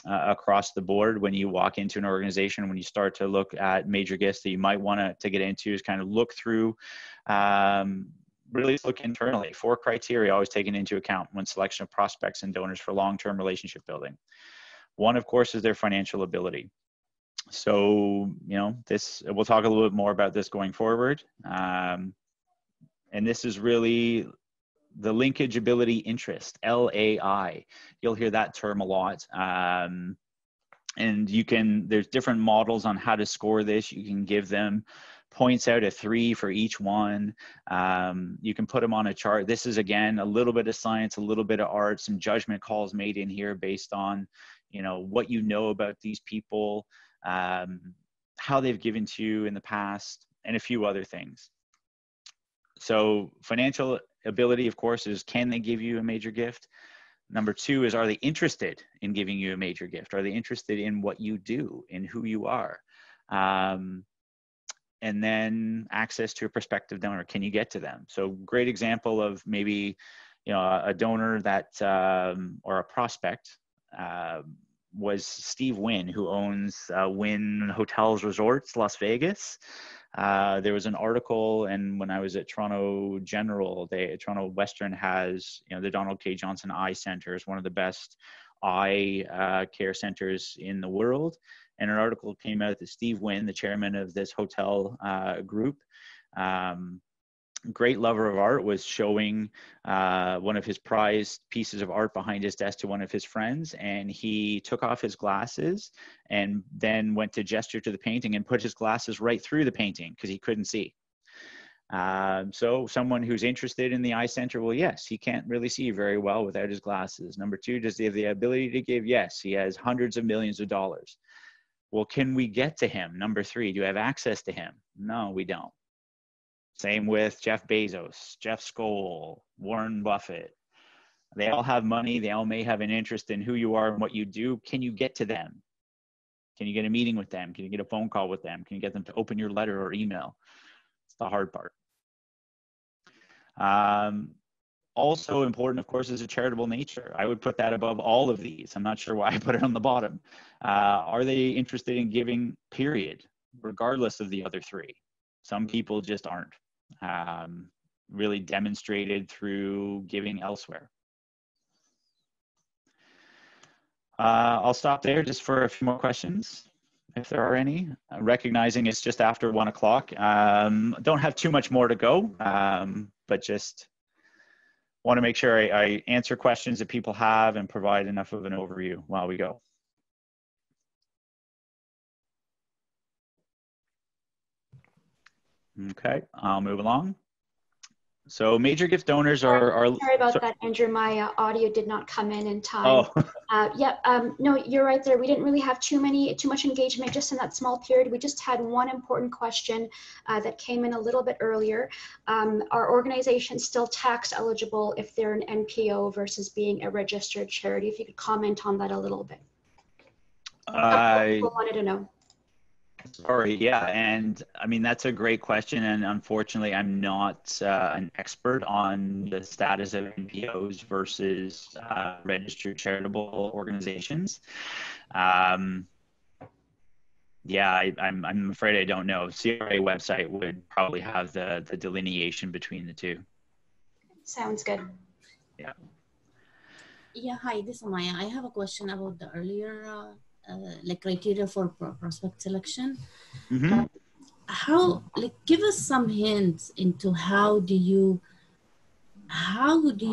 across the board when you walk into an organization. When you start to look at major gifts that you might want to get into, is kind of look through, really look internally. 4 criteria always taken into account when selection of prospects and donors for long-term relationship building. One, of course, is their financial ability. So, we'll talk a little bit more about this going forward. And this is really the linkage ability interest, LAI. You'll hear that term a lot. And there's different models on how to score this. You can give them points out of 3 for each one. You can put them on a chart. This is, again, a little bit of science, a little bit of art, some judgment calls made in here based on, what you know about these people, how they've given to you in the past, and a few other things. So financial ability, of course, is can they give you a major gift? Number 2 is, are they interested in giving you a major gift? Are they interested in what you do, in who you are? And then access to a prospective donor. Can you get to them? So great example of maybe, a donor that, or a prospect, was Steve Wynn, who owns Wynn Hotels Resorts, Las Vegas. There was an article, and when I was at Toronto General, Toronto Western has, the Donald K. Johnson Eye Center is one of the best eye care centers in the world. And an article came out that Steve Wynn, the chairman of this hotel group, great lover of art, was showing one of his prized pieces of art behind his desk to one of his friends, and he took off his glasses and then went to gesture to the painting and put his glasses right through the painting because he couldn't see. So someone who's interested in the eye center, well, yes, he can't really see very well without his glasses. Number 2, does he have the ability to give? Yes, he has hundreds of millions of dollars. Well, can we get to him? Number 3, do you have access to him? No, we don't. Same with Jeff Bezos, Jeff Skoll, Warren Buffett. They all have money. They all may have an interest in who you are and what you do. Can you get to them? Can you get a meeting with them? Can you get a phone call with them? Can you get them to open your letter or email? It's the hard part. Also important, of course, is a charitable nature. I would put that above all of these. I'm not sure why I put it on the bottom. Are they interested in giving, period, regardless of the other three? Some people just aren't. Really demonstrated through giving elsewhere. I'll stop there just for a few more questions, if there are any. Recognizing it's just after 1 o'clock. Don't have too much more to go, but just want to make sure I answer questions that people have and provide enough of an overview while we go. Okay, I'll move along. So major gift donors are sorry about that, Andrew. My audio did not come in time. Oh. No, you're right there. We didn't really have too much engagement just in that small period. We just had one important question that came in a little bit earlier. Are organizations still tax eligible if they're an NPO versus being a registered charity? If you could comment on that a little bit. People wanted to know. Sorry, yeah, and I mean, that's a great question, and unfortunately, I'm not an expert on the status of NPOs versus registered charitable organizations. Yeah, I'm afraid I don't know. CRA website would probably have the delineation between the two. Sounds good. Yeah. Yeah, hi, this is Maya. I have a question about the earlier like criteria for prospect selection. Mm-hmm. Give us some hints into how do you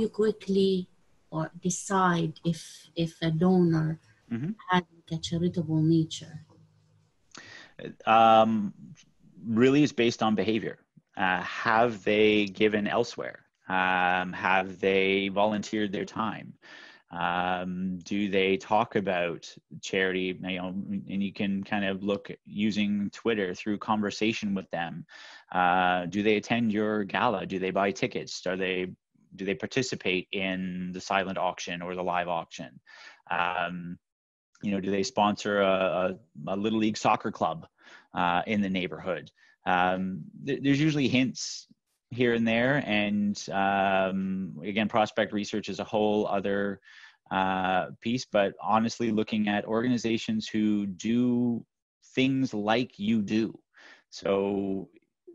quickly or decide if a donor has a charitable nature? Really is based on behavior. Have they given elsewhere? Have they volunteered their time? Do they talk about charity? You know, and you can kind of look using Twitter through conversation with them. Do they attend your gala? Do they buy tickets? Do they participate in the silent auction or the live auction? You know, do they sponsor a little league soccer club in the neighborhood? There's usually hints here and there, and again, prospect research is a whole other piece, but honestly, looking at organizations who do things like you do. So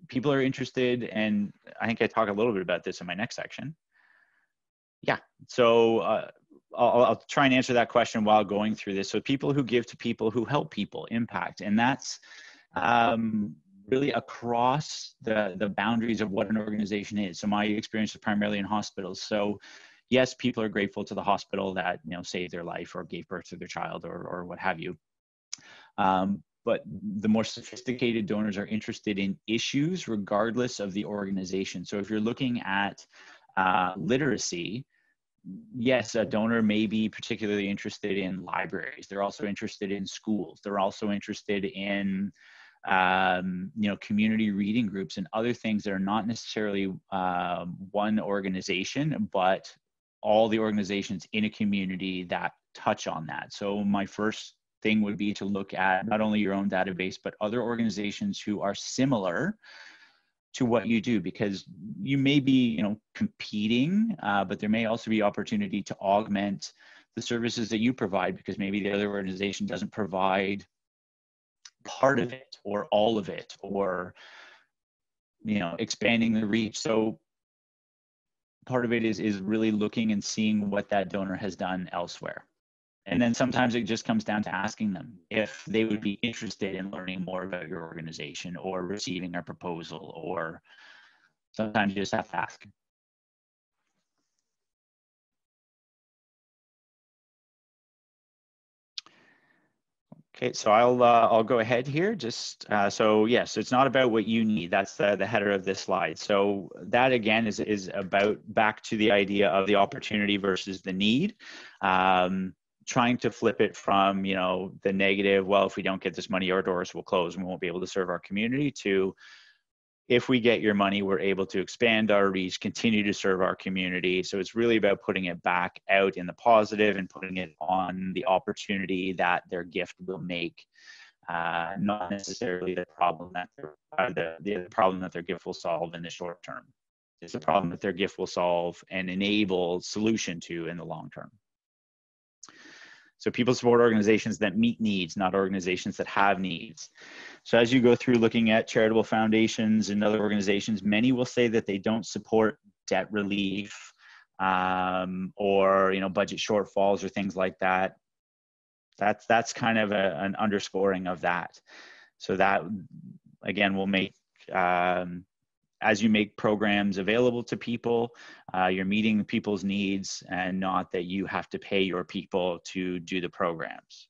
people are interested, and I think I talk a little bit about this in my next section. Yeah, so I'll try and answer that question while going through this. So people who give to people who help people impact, and that's really across the boundaries of what an organization is. So my experience is primarily in hospitals. So yes, people are grateful to the hospital that, you know, saved their life or gave birth to their child or what have you. But the more sophisticated donors are interested in issues regardless of the organization. So if you're looking at literacy, yes, a donor may be particularly interested in libraries. They're also interested in schools. They're also interested in you know, community reading groups and other things that are not necessarily one organization, but all the organizations in a community that touch on that. So my first thing would be to look at not only your own database, but other organizations who are similar to what you do, because you may be, you know, competing, but there may also be opportunity to augment the services that you provide, because maybe the other organization doesn't provide part of it or all of it, or, you know, expanding the reach. So part of it is really looking and seeing what that donor has done elsewhere. And then sometimes it just comes down to asking them if they would be interested in learning more about your organization or receiving a proposal, or sometimes you just have to ask. Okay, so I'll go ahead here. Just so yes, it's not about what you need. That's the header of this slide. So that again is about back to the idea of the opportunity versus the need. Trying to flip it from, you know, the negative, well, if we don't get this money, our doors will close and we won't be able to serve our community, to if we get your money, we're able to expand our reach, continue to serve our community. So it's really about putting it back out in the positive and putting it on the opportunity that their gift will make, not necessarily the problem that the problem that their gift will solve in the short term. is a problem that their gift will solve and enable solution to in the long term. So people support organizations that meet needs, not organizations that have needs. So as you go through looking at charitable foundations and other organizations, many will say that they don't support debt relief or budget shortfalls or things like that. That's kind of an underscoring of that. So that again will make as you make programs available to people, you're meeting people's needs and not that you have to pay your people to do the programs.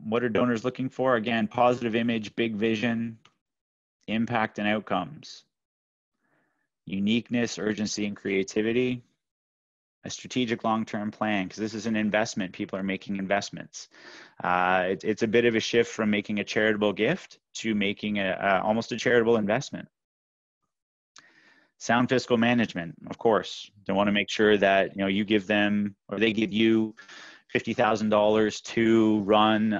What are donors looking for? Again, positive image, big vision, impact and outcomes, uniqueness, urgency, and creativity, a strategic long-term plan, because this is an investment. People are making investments. It's a bit of a shift from making a charitable gift to making almost a charitable investment. Sound fiscal management, of course. They want to make sure that you give them or they give you $50,000 to run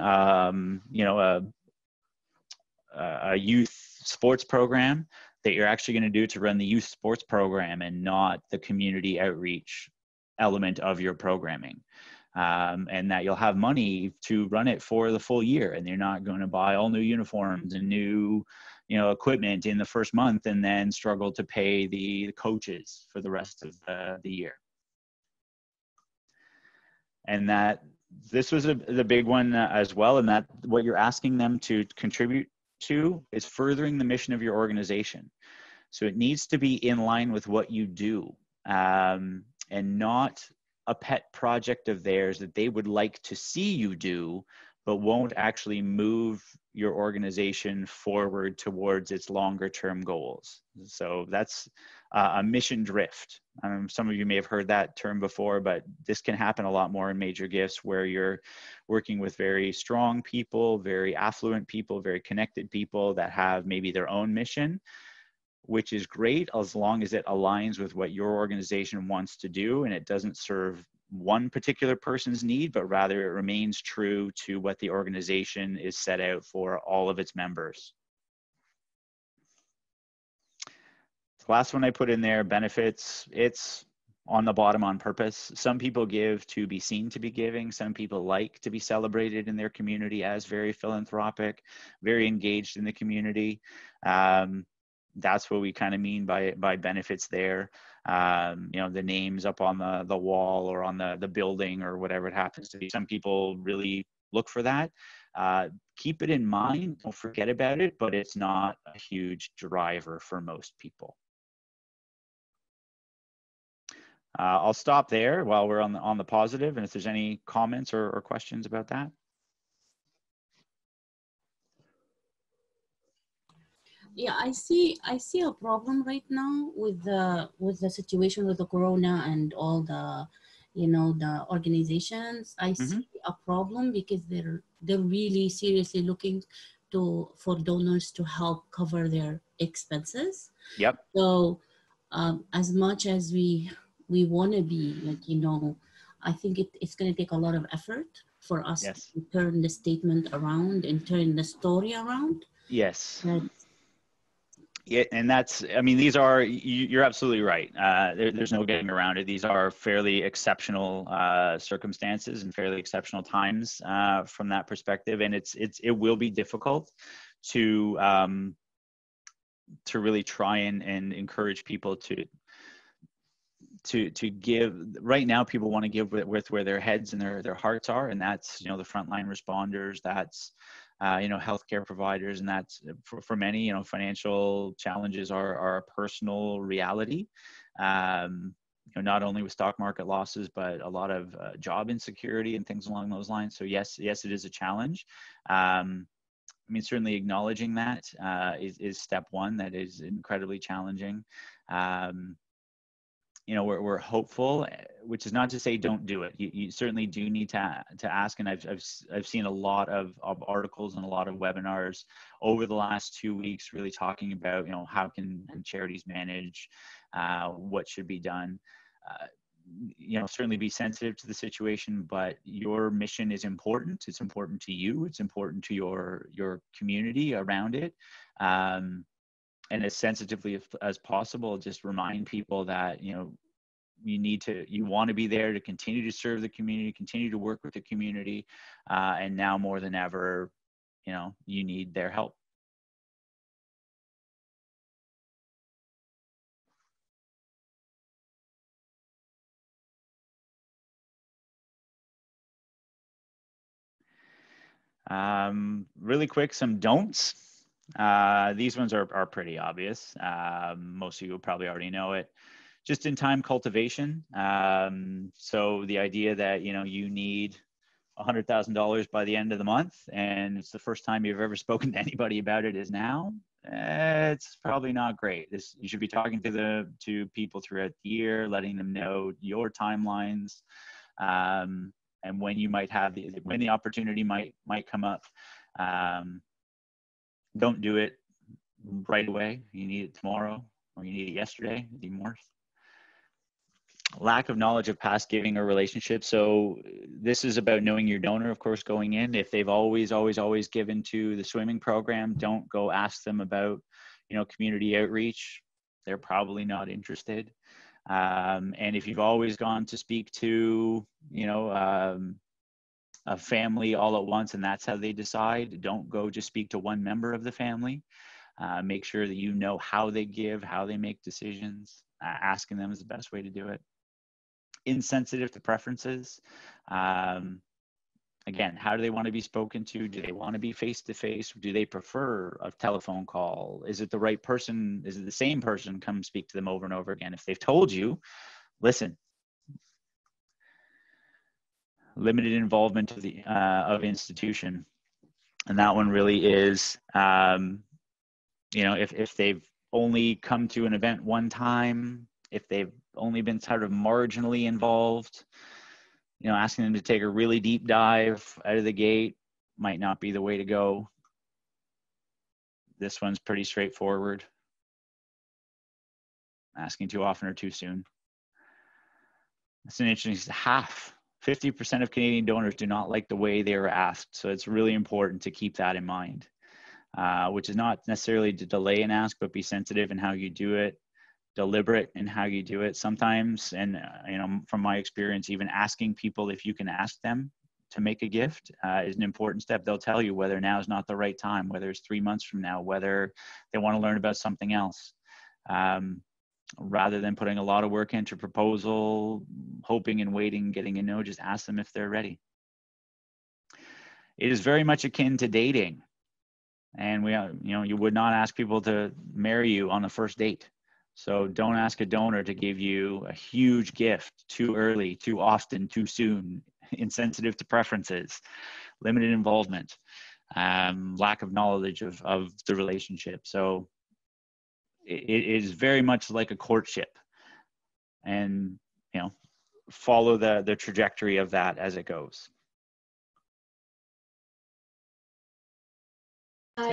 a youth sports program, that you're actually going to do to run the youth sports program and not the community outreach element of your programming, and that you'll have money to run it for the full year, and you're not going to buy all new uniforms and new equipment in the first month and then struggle to pay the coaches for the rest of the year. And that this was the big one as well, and that what you're asking them to contribute to is furthering the mission of your organization. So it needs to be in line with what you do, and not a pet project of theirs that they would like to see you do, but won't actually move your organization forward towards its longer term goals. So that's a mission drift. Some of you may have heard that term before, but this can happen a lot more in major gifts, where you're working with very strong people, very affluent people, very connected people that have maybe their own mission, which is great as long as it aligns with what your organization wants to do and it doesn't serve one particular person's need, but rather it remains true to what the organization is set out for all of its members. The last one I put in there, benefits, it's on the bottom on purpose. Some people give to be seen to be giving. Some people like to be celebrated in their community as very philanthropic, very engaged in the community. That's what we kind of mean by benefits there. The names up on the wall or on the building or whatever it happens to be. Some people really look for that. Keep it in mind, don't forget about it, but it's not a huge driver for most people. I'll stop there while we're on the positive, and if there's any comments or questions about that. Yeah, I see a problem right now with the situation with the corona and all the the organizations. I see a problem because they're really seriously looking for donors to help cover their expenses. Yep. So as much as we want to be I think it's going to take a lot of effort for us Yes. to turn the statement around and turn the story around. Yes. Yeah, and these are, you're absolutely right. There's no getting around it. These are fairly exceptional circumstances and fairly exceptional times from that perspective. And it will be difficult to really try and encourage people to give. Right now, people want to give with where their heads and their hearts are, and that's the frontline responders, that's healthcare providers, and that's for many financial challenges are a personal reality. Not only with stock market losses, but a lot of job insecurity and things along those lines. So yes, it is a challenge. Certainly acknowledging that is step one. That is incredibly challenging. We're hopeful, which is not to say don't do it. You certainly do need to ask, and I've seen a lot of articles and a lot of webinars over the last 2 weeks really talking about how can charities manage what should be done. certainly be sensitive to the situation, but your mission is important. It's important to you. It's important to your community around it. And as sensitively as possible, just remind people that, you want to be there to continue to serve the community, continue to work with the community. And now more than ever, you need their help. Really quick, some don'ts. These ones are pretty obvious. Most of you will probably already know it. Just in time cultivation. So the idea that, you need $100,000 by the end of the month, and it's the first time you've ever spoken to anybody about it is now. It's probably not great. You should be talking to people throughout the year, letting them know your timelines, and when you might have when the opportunity might come up. Don't do it right away. You need it tomorrow, or you need it yesterday, even worse. Lack of knowledge of past giving or relationships. So this is about knowing your donor, of course, going in. If they've always given to the swimming program, don't go ask them about, community outreach. They're probably not interested. And if you've always gone to speak to, a family all at once, and that's how they decide, don't go just speak to one member of the family. Make sure that you know how they give, how they make decisions. Asking them is the best way to do it. Insensitive to preferences. Again, how do they want to be spoken to? Do they want to be face-to-face? Do they prefer a telephone call? Is it the right person? Is it the same person? Come speak to them over and over again. If they've told you, listen. Limited involvement of institution. And that one really is, if they've only come to an event one time, if they've only been sort of marginally involved, asking them to take a really deep dive out of the gate might not be the way to go. This one's pretty straightforward. Asking too often or too soon. That's an interesting 50% of Canadian donors do not like the way they were asked. So it's really important to keep that in mind, which is not necessarily to delay an ask, but be sensitive in how you do it, deliberate in how you do it. Sometimes, and from my experience, even asking people if you can ask them to make a gift is an important step. They'll tell you whether now is not the right time, whether it's 3 months from now, whether they want to learn about something else. Rather than putting a lot of work into proposal, hoping and waiting, getting a no, just ask them if they're ready. It is very much akin to dating. And you would not ask people to marry you on the first date. So don't ask a donor to give you a huge gift too early, too often, too soon, insensitive to preferences, limited involvement, lack of knowledge of the relationship. So it is very much like a courtship, and follow the trajectory of that as it goes.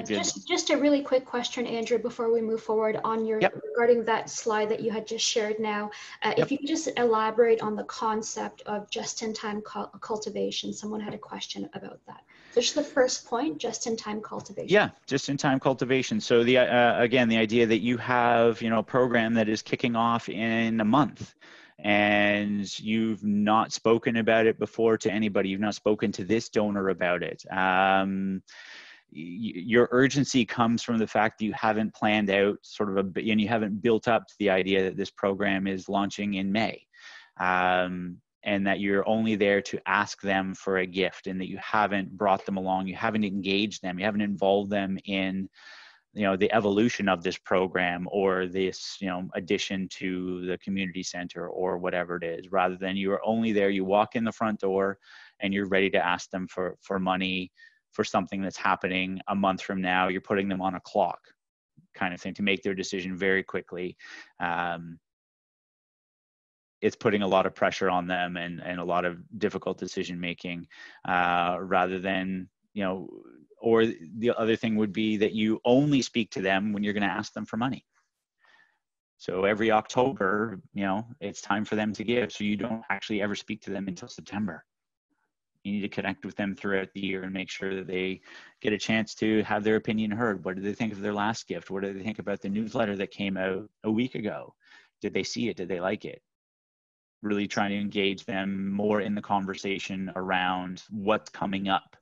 Just a really quick question, Andrew, before we move forward on regarding that slide that you had just shared now. If you could just elaborate on the concept of just-in-time cultivation. Someone had a question about that. So just the first point, just-in-time cultivation. Yeah, just-in-time cultivation. So the again, the idea that you have a program that is kicking off in a month, and you've not spoken about it before to anybody. You've not spoken to this donor about it. Your urgency comes from the fact that you haven't planned out and you haven't built up to the idea that this program is launching in May, and that you're only there to ask them for a gift, and that you haven't brought them along, you haven't engaged them, you haven't involved them in the evolution of this program or this addition to the community center or whatever it is. Rather than you are only there, you walk in the front door and you're ready to ask them for money for something that's happening a month from now. You're putting them on a clock kind of thing to make their decision very quickly. It's putting a lot of pressure on them and a lot of difficult decision making, rather than, or the other thing would be that you only speak to them when you're going to ask them for money. So every October, it's time for them to give. So you don't actually ever speak to them until September. You need to connect with them throughout the year and make sure that they get a chance to have their opinion heard. What did they think of their last gift? What did they think about the newsletter that came out a week ago? Did they see it? Did they like it? Really trying to engage them more in the conversation around what's coming up,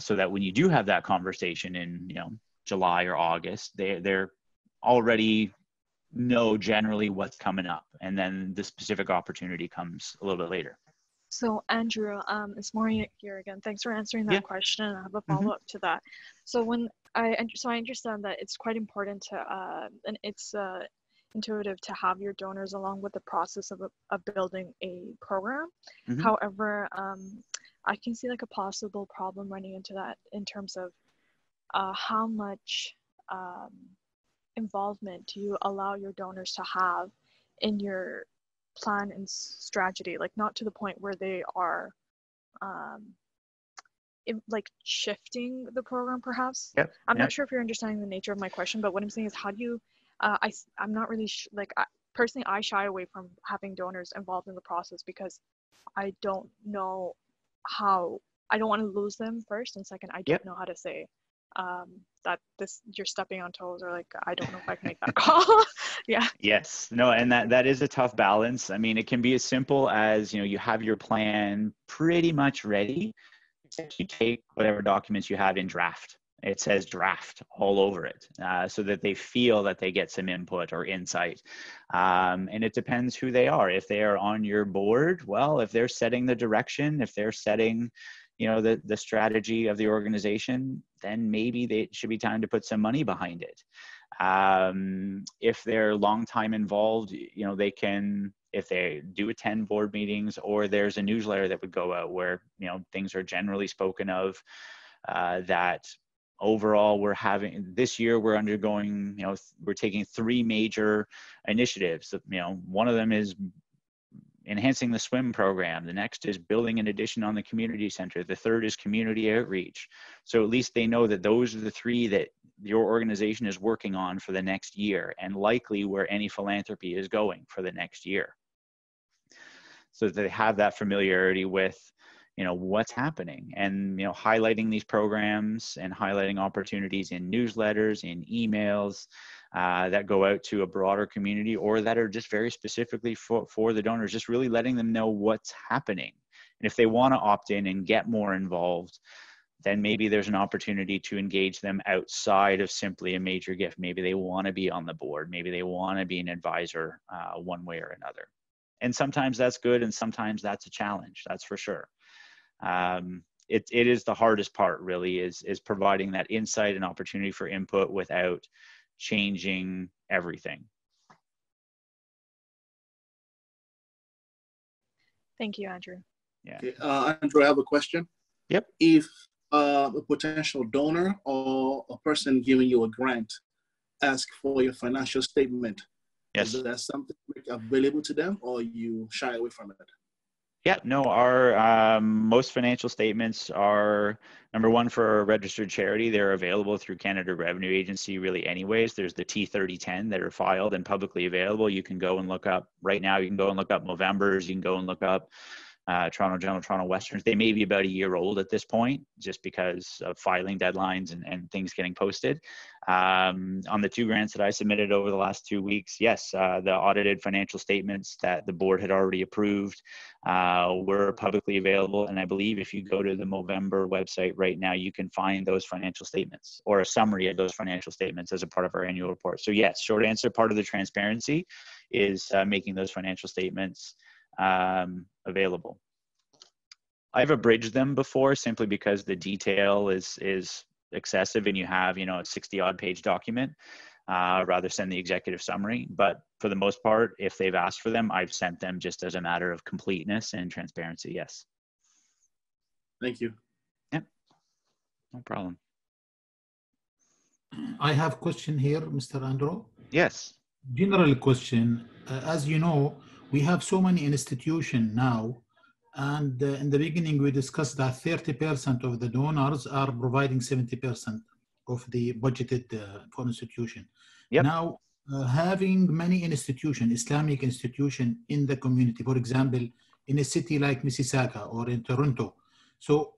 so that when you do have that conversation in July or August, they're already know generally what's coming up, and then the specific opportunity comes a little bit later. So Andrew, it's Maureen here again. Thanks for answering that question. I have a follow-up to that. So I understand that it's quite important to and it's intuitive to have your donors along with the process of building a program. However, I can see like a possible problem running into that in terms of how much involvement do you allow your donors to have in your plan and strategy, like not to the point where they are like shifting the program perhaps. I'm not sure if you're understanding the nature of my question, but what I'm saying is how do you I'm not really personally I shy away from having donors involved in the process because I don't know how, I don't want to lose them first, and second I don't know how to say that you're stepping on toes, or like I don't know if I can make that call. Yes, no, and that is a tough balance. I mean, it can be as simple as you have your plan pretty much ready. You take whatever documents you have in draft. It says draft all over it, so that they feel that they get some input or insight. And it depends who they are. If they are on your board, well, if they're setting the direction, if they're setting the strategy of the organization, then maybe it should be time to put some money behind it. If they're long time involved, they can, if they do attend board meetings, or there's a newsletter that would go out where, things are generally spoken of, that overall this year we're undergoing, we're taking 3 major initiatives. One of them is enhancing the swim program. The next is building an addition on the community center. The third is community outreach. So at least they know that those are the 3 that your organization is working on for the next year, and likely where any philanthropy is going for the next year. So that they have that familiarity with, what's happening, and, highlighting these programs and highlighting opportunities in newsletters, in emails, that go out to a broader community, or that are just very specifically for the donors, just really letting them know what's happening. And if they want to opt in and get more involved, then maybe there's an opportunity to engage them outside of simply a major gift. Maybe they want to be on the board. Maybe they want to be an advisor, one way or another. And sometimes that's good, and sometimes that's a challenge, that's for sure. It is the hardest part, really, is providing that insight and opportunity for input without changing everything. Thank you, Andrew. Okay, Andrew, I have a question. Yep. If a potential donor or a person giving you a grant ask for your financial statement, is that something available to them, or you shy away from it? Yeah, no, our most financial statements are, number one, for a registered charity. They're available through Canada Revenue Agency really anyways. There's the T3010 that are filed and publicly available. You can go and look up, right now, you can go and look up Movembers, you can go and look up Toronto General, Toronto Westerns. They may be about a year old at this point, just because of filing deadlines and things getting posted. On the 2 grants that I submitted over the last 2 weeks, yes, the audited financial statements that the board had already approved were publicly available. And I believe if you go to the Movember website right now, you can find those financial statements, or a summary of those financial statements as a part of our annual report. So yes, short answer, part of the transparency is making those financial statements available. I've abridged them before, simply because the detail is excessive, and you have, a 60-odd page document. Rather send the executive summary. But for the most part, if they've asked for them, I've sent them just as a matter of completeness and transparency. Yes. Thank you. Yeah, no problem. I have a question here, Mr. Andrew. Yes. General question. As you know, we have so many institutions now, and in the beginning we discussed that 30% of the donors are providing 70% of the budgeted for institution. Yep. Now having many institutions, Islamic institution in the community, for example, in a city like Mississauga or in Toronto. So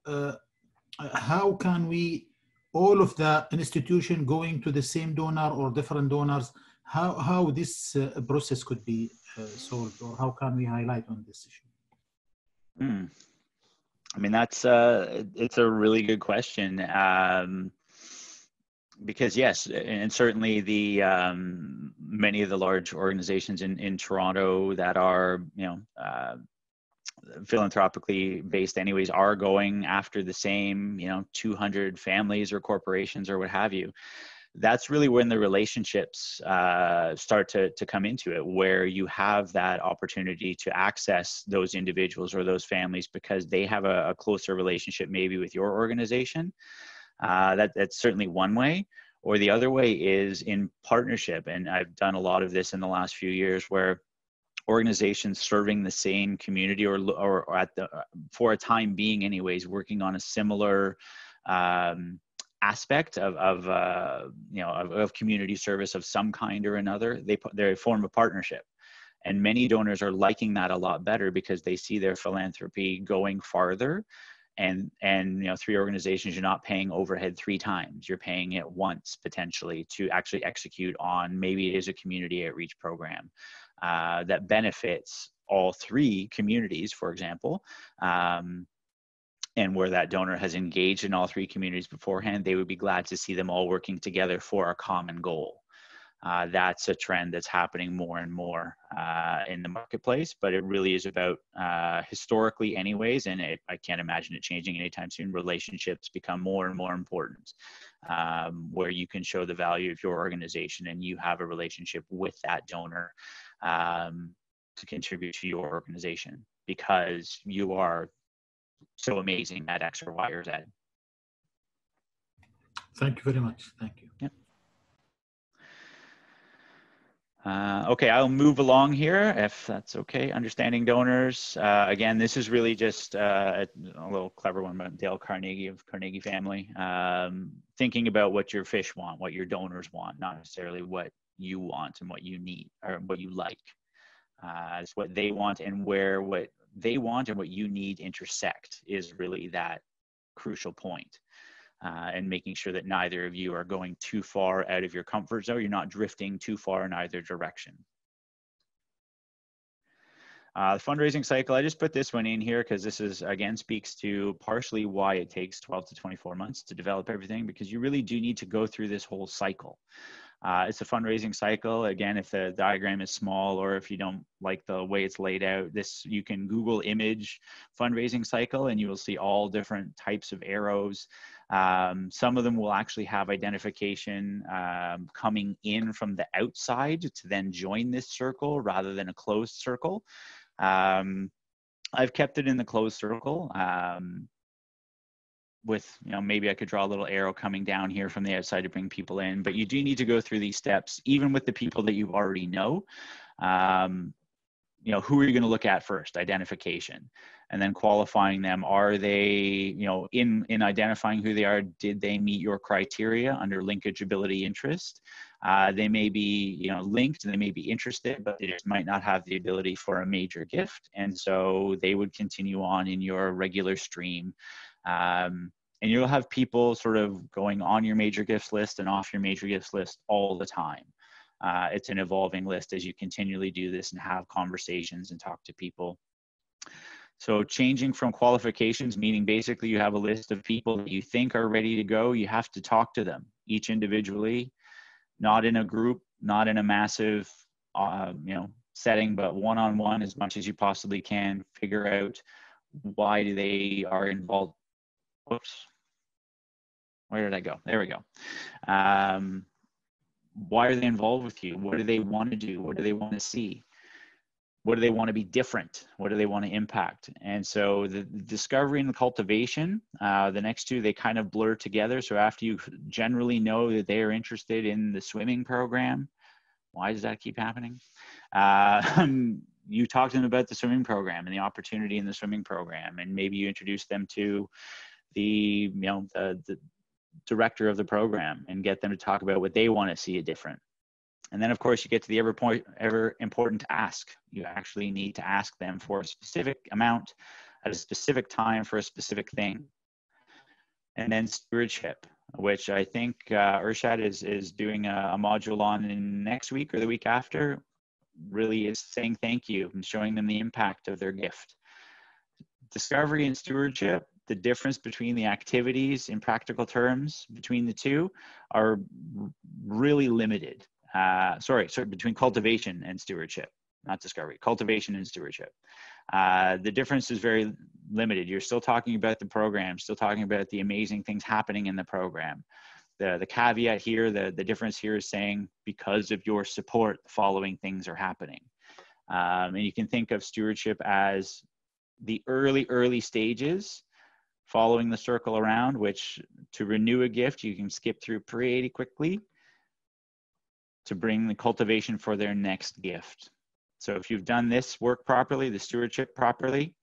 how can we, all of the institution going to the same donor or different donors, how this process could be solved, or how can we highlight on this issue? I mean, that's it's a really good question. Because yes, and certainly the many of the large organizations in Toronto that are, you know, philanthropically based anyways, are going after the same, you know, 200 families or corporations or what have you. That's really when the relationships start to come into it, where you have that opportunity to access those individuals or those families because they have a closer relationship maybe with your organization. That's certainly one way. Or the other way is in partnership. And I've done a lot of this in the last few years where organizations serving the same community or at the, for a time being anyways, working on a similar aspect of community service of some kind or another, they form a partnership. And many donors are liking that a lot better because they see their philanthropy going farther. And you know, 3 organizations, you're not paying overhead 3 times. You're paying it once potentially to actually execute on, maybe it is a community outreach program that benefits all 3 communities, for example. And where that donor has engaged in all 3 communities beforehand, they would be glad to see them all working together for a common goal. That's a trend that's happening more and more in the marketplace, but it really is about historically anyways, and I can't imagine it changing anytime soon. Relationships become more and more important, where you can show the value of your organization and you have a relationship with that donor to contribute to your organization because you are so amazing at X or Y or Z. Thank you very much. Thank you. Yep. Okay, I'll move along here if that's okay. Understanding donors. Again, this is really just a little clever one about Dale Carnegie of Carnegie Family. Thinking about what your fish want, what your donors want, not necessarily what you want and what you need or what you like. It's what they want and where what they want and what you need intersect is really that crucial point. And making sure that neither of you are going too far out of your comfort zone. You're not drifting too far in either direction. The fundraising cycle, I just put this one in here because this is, again, speaks to partially why it takes 12 to 24 months to develop everything, because you really do need to go through this whole cycle. It's a fundraising cycle. Again, if the diagram is small or if you don't like the way it's laid out, you can Google image fundraising cycle and you will see all different types of arrows. Some of them will actually have identification coming in from the outside to then join this circle rather than a closed circle. I've kept it in the closed circle. With, you know, maybe I could draw a little arrow coming down here from the outside to bring people in, but you do need to go through these steps, even with the people that you already know. You know, who are you going to look at first? Identification, and then qualifying them. Are they, you know, in identifying who they are, did they meet your criteria under linkage, ability, interest? They may be, you know, linked and they may be interested, but they just might not have the ability for a major gift. And so they would continue on in your regular stream. And you'll have people sort of going on your major gifts list and off your major gifts list all the time. It's an evolving list as you continually do this and have conversations and talk to people. So changing from qualifications, meaning basically you have a list of people that you think are ready to go. You have to talk to them each individually, not in a group, not in a massive, you know, setting, but one-on-one as much as you possibly can. Figure out why they are involved. Whoops. Where did I go? There we go. Why are they involved with you? What do they want to do? What do they want to see? What do they want to be different? What do they want to impact? And so the discovery and the cultivation, the next two, they kind of blur together. So after you generally know that they are interested in the swimming program, why does that keep happening? You talk to them about the swimming program and the opportunity in the swimming program, and maybe you introduce them to the director of the program and get them to talk about what they want to see it different. And then of course you get to the ever important ask. You actually need to ask them for a specific amount at a specific time for a specific thing. And then stewardship, which I think Urshad is doing a module on in next week or the week after, really is saying thank you and showing them the impact of their gift. Discovery and stewardship, the difference between the activities in practical terms between the two are really limited. Sorry, between cultivation and stewardship, not discovery, cultivation and stewardship. The difference is very limited. You're still talking about the program, still talking about the amazing things happening in the program. The caveat here, the difference here is saying, because of your support, the following things are happening. And you can think of stewardship as the early stages following the circle around, which to renew a gift, you can skip through pretty quickly to bring the cultivation for their next gift. So if you've done this work properly, the stewardship properly,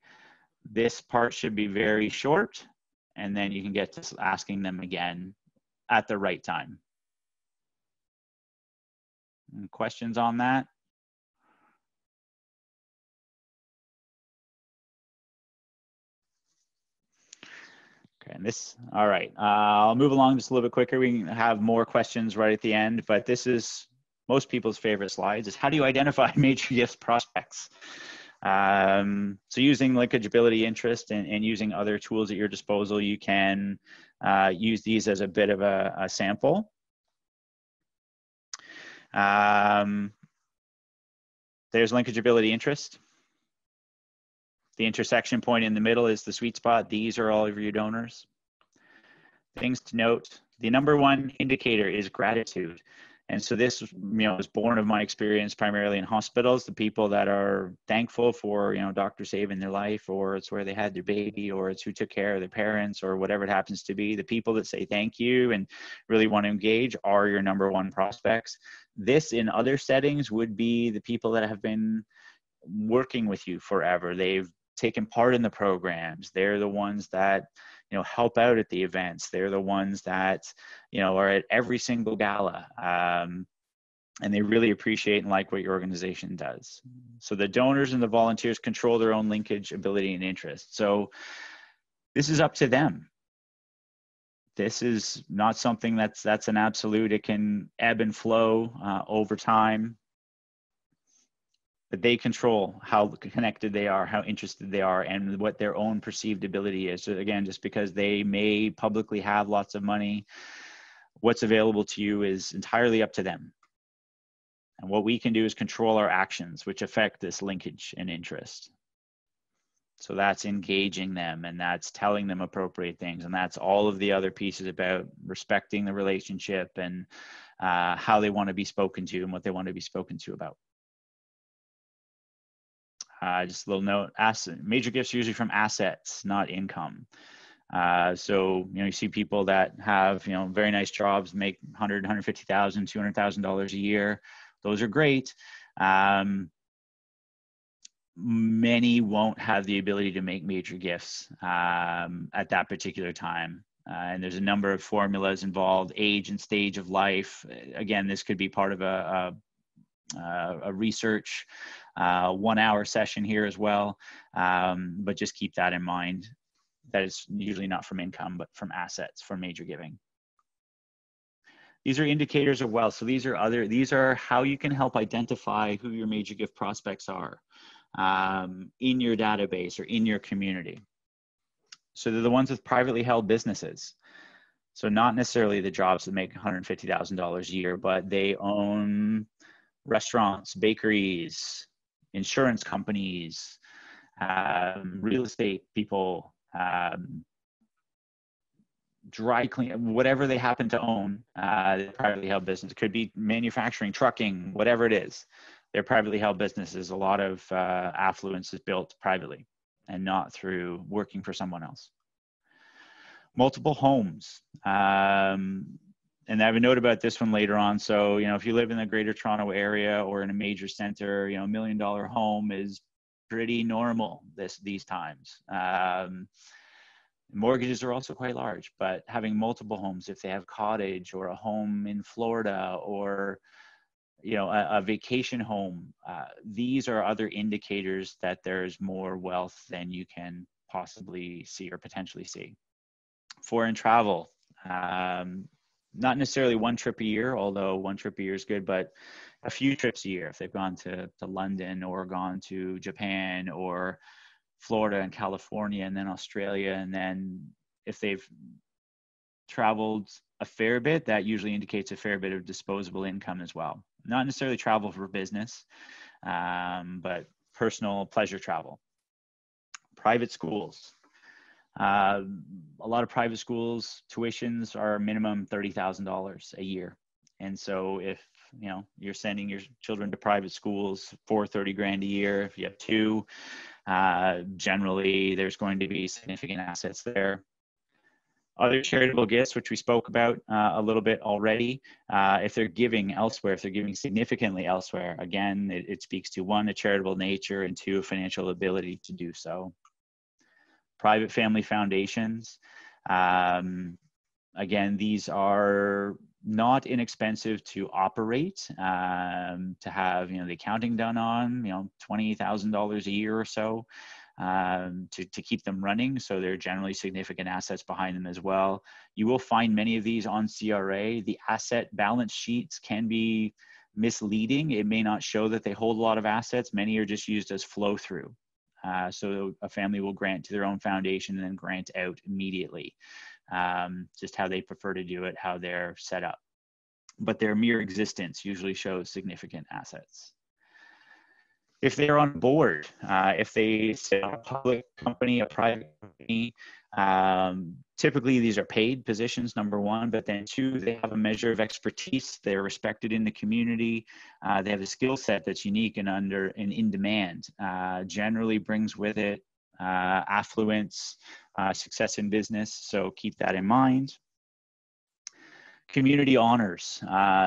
this part should be very short, and then you can get to asking them again at the right time. Any questions on that? Okay, and this, all right, I'll move along just a little bit quicker. We can have more questions right at the end, but this is most people's favorite slides, is how do you identify major gifts prospects? So using linkage ability interest and using other tools at your disposal, you can use these as a bit of a sample. There's linkage ability interest. The intersection point in the middle is the sweet spot. These are all of your donors. Things to note, the #1 indicator is gratitude. And so this, is born of my experience primarily in hospitals, the people that are thankful for, doctor saving their life, or it's where they had their baby, or it's who took care of their parents, or whatever it happens to be. The people that say thank you and really want to engage are your #1 prospects. This in other settings would be the people that have been working with you forever. They've taken part in the programs. They're the ones that help out at the events. They're the ones that are at every single gala, and they really appreciate and like what your organization does. So the donors and the volunteers control their own linkage ability and interest. So this is up to them. This is not something that's an absolute. It can ebb and flow over time. But they control how connected they are, how interested they are, and what their own perceived ability is. So again, just because they may publicly have lots of money, what's available to you is entirely up to them. And what we can do is control our actions, which affect this linkage and interest. So that's engaging them, and that's telling them appropriate things, and that's all of the other pieces about respecting the relationship and how they want to be spoken to and what they want to be spoken to about. Just a little note, major gifts are usually from assets, not income. So, you see people that have, very nice jobs, make $100,000, $150,000, $200,000 a year. Those are great. Many won't have the ability to make major gifts at that particular time. And there's a number of formulas involved, age and stage of life. Again, this could be part of a research 1-hour session here as well, but just keep that in mind, that it's usually not from income but from assets for major giving. These are indicators of wealth. So these are how you can help identify who your major gift prospects are in your database or in your community. So they're the ones with privately held businesses. So not necessarily the jobs that make $150,000 a year, but they own restaurants, bakeries, insurance companies, real estate people, dry clean, whatever they happen to own, privately held business. It could be manufacturing, trucking, whatever it is. They're privately held businesses. A lot of affluence is built privately and not through working for someone else. Multiple homes. And I have a note about this one later on. So, if you live in the Greater Toronto area or in a major center, $1 million home is pretty normal these times. Mortgages are also quite large, but having multiple homes, if they have cottage or a home in Florida or a vacation home. These are other indicators that there's more wealth than you can possibly see or potentially see. Foreign travel, not necessarily one trip a year, although one trip a year is good, but a few trips a year. If they've gone to London or gone to Japan or Florida and California and then Australia, and then if they've traveled a fair bit, that usually indicates a fair bit of disposable income as well. Not necessarily travel for business, but personal pleasure travel. Private schools. A lot of private schools tuitions are minimum $30,000 a year. And so if you're sending your children to private schools for 30 grand a year, if you have two, generally there's going to be significant assets there. Other charitable gifts, which we spoke about a little bit already, if they're giving elsewhere, if they're giving significantly elsewhere, again, it speaks to one, a charitable nature, and two, a financial ability to do so. Private family foundations, again, these are not inexpensive to operate, to have the accounting done on, $20,000 a year or so. To keep them running. So they're generally significant assets behind them as well. You will find many of these on CRA. The asset balance sheets can be misleading. It may not show that they hold a lot of assets. Many are just used as flow through. So a family will grant to their own foundation and then grant out immediately. Just how they prefer to do it, how they're set up. But their mere existence usually shows significant assets. If they're on board, if they sit on a public company, a private company, typically these are paid positions, number one, but then two, they have a measure of expertise. They're respected in the community. They have a skill set that's unique and in demand. Generally brings with it affluence, success in business. So keep that in mind. Community honors.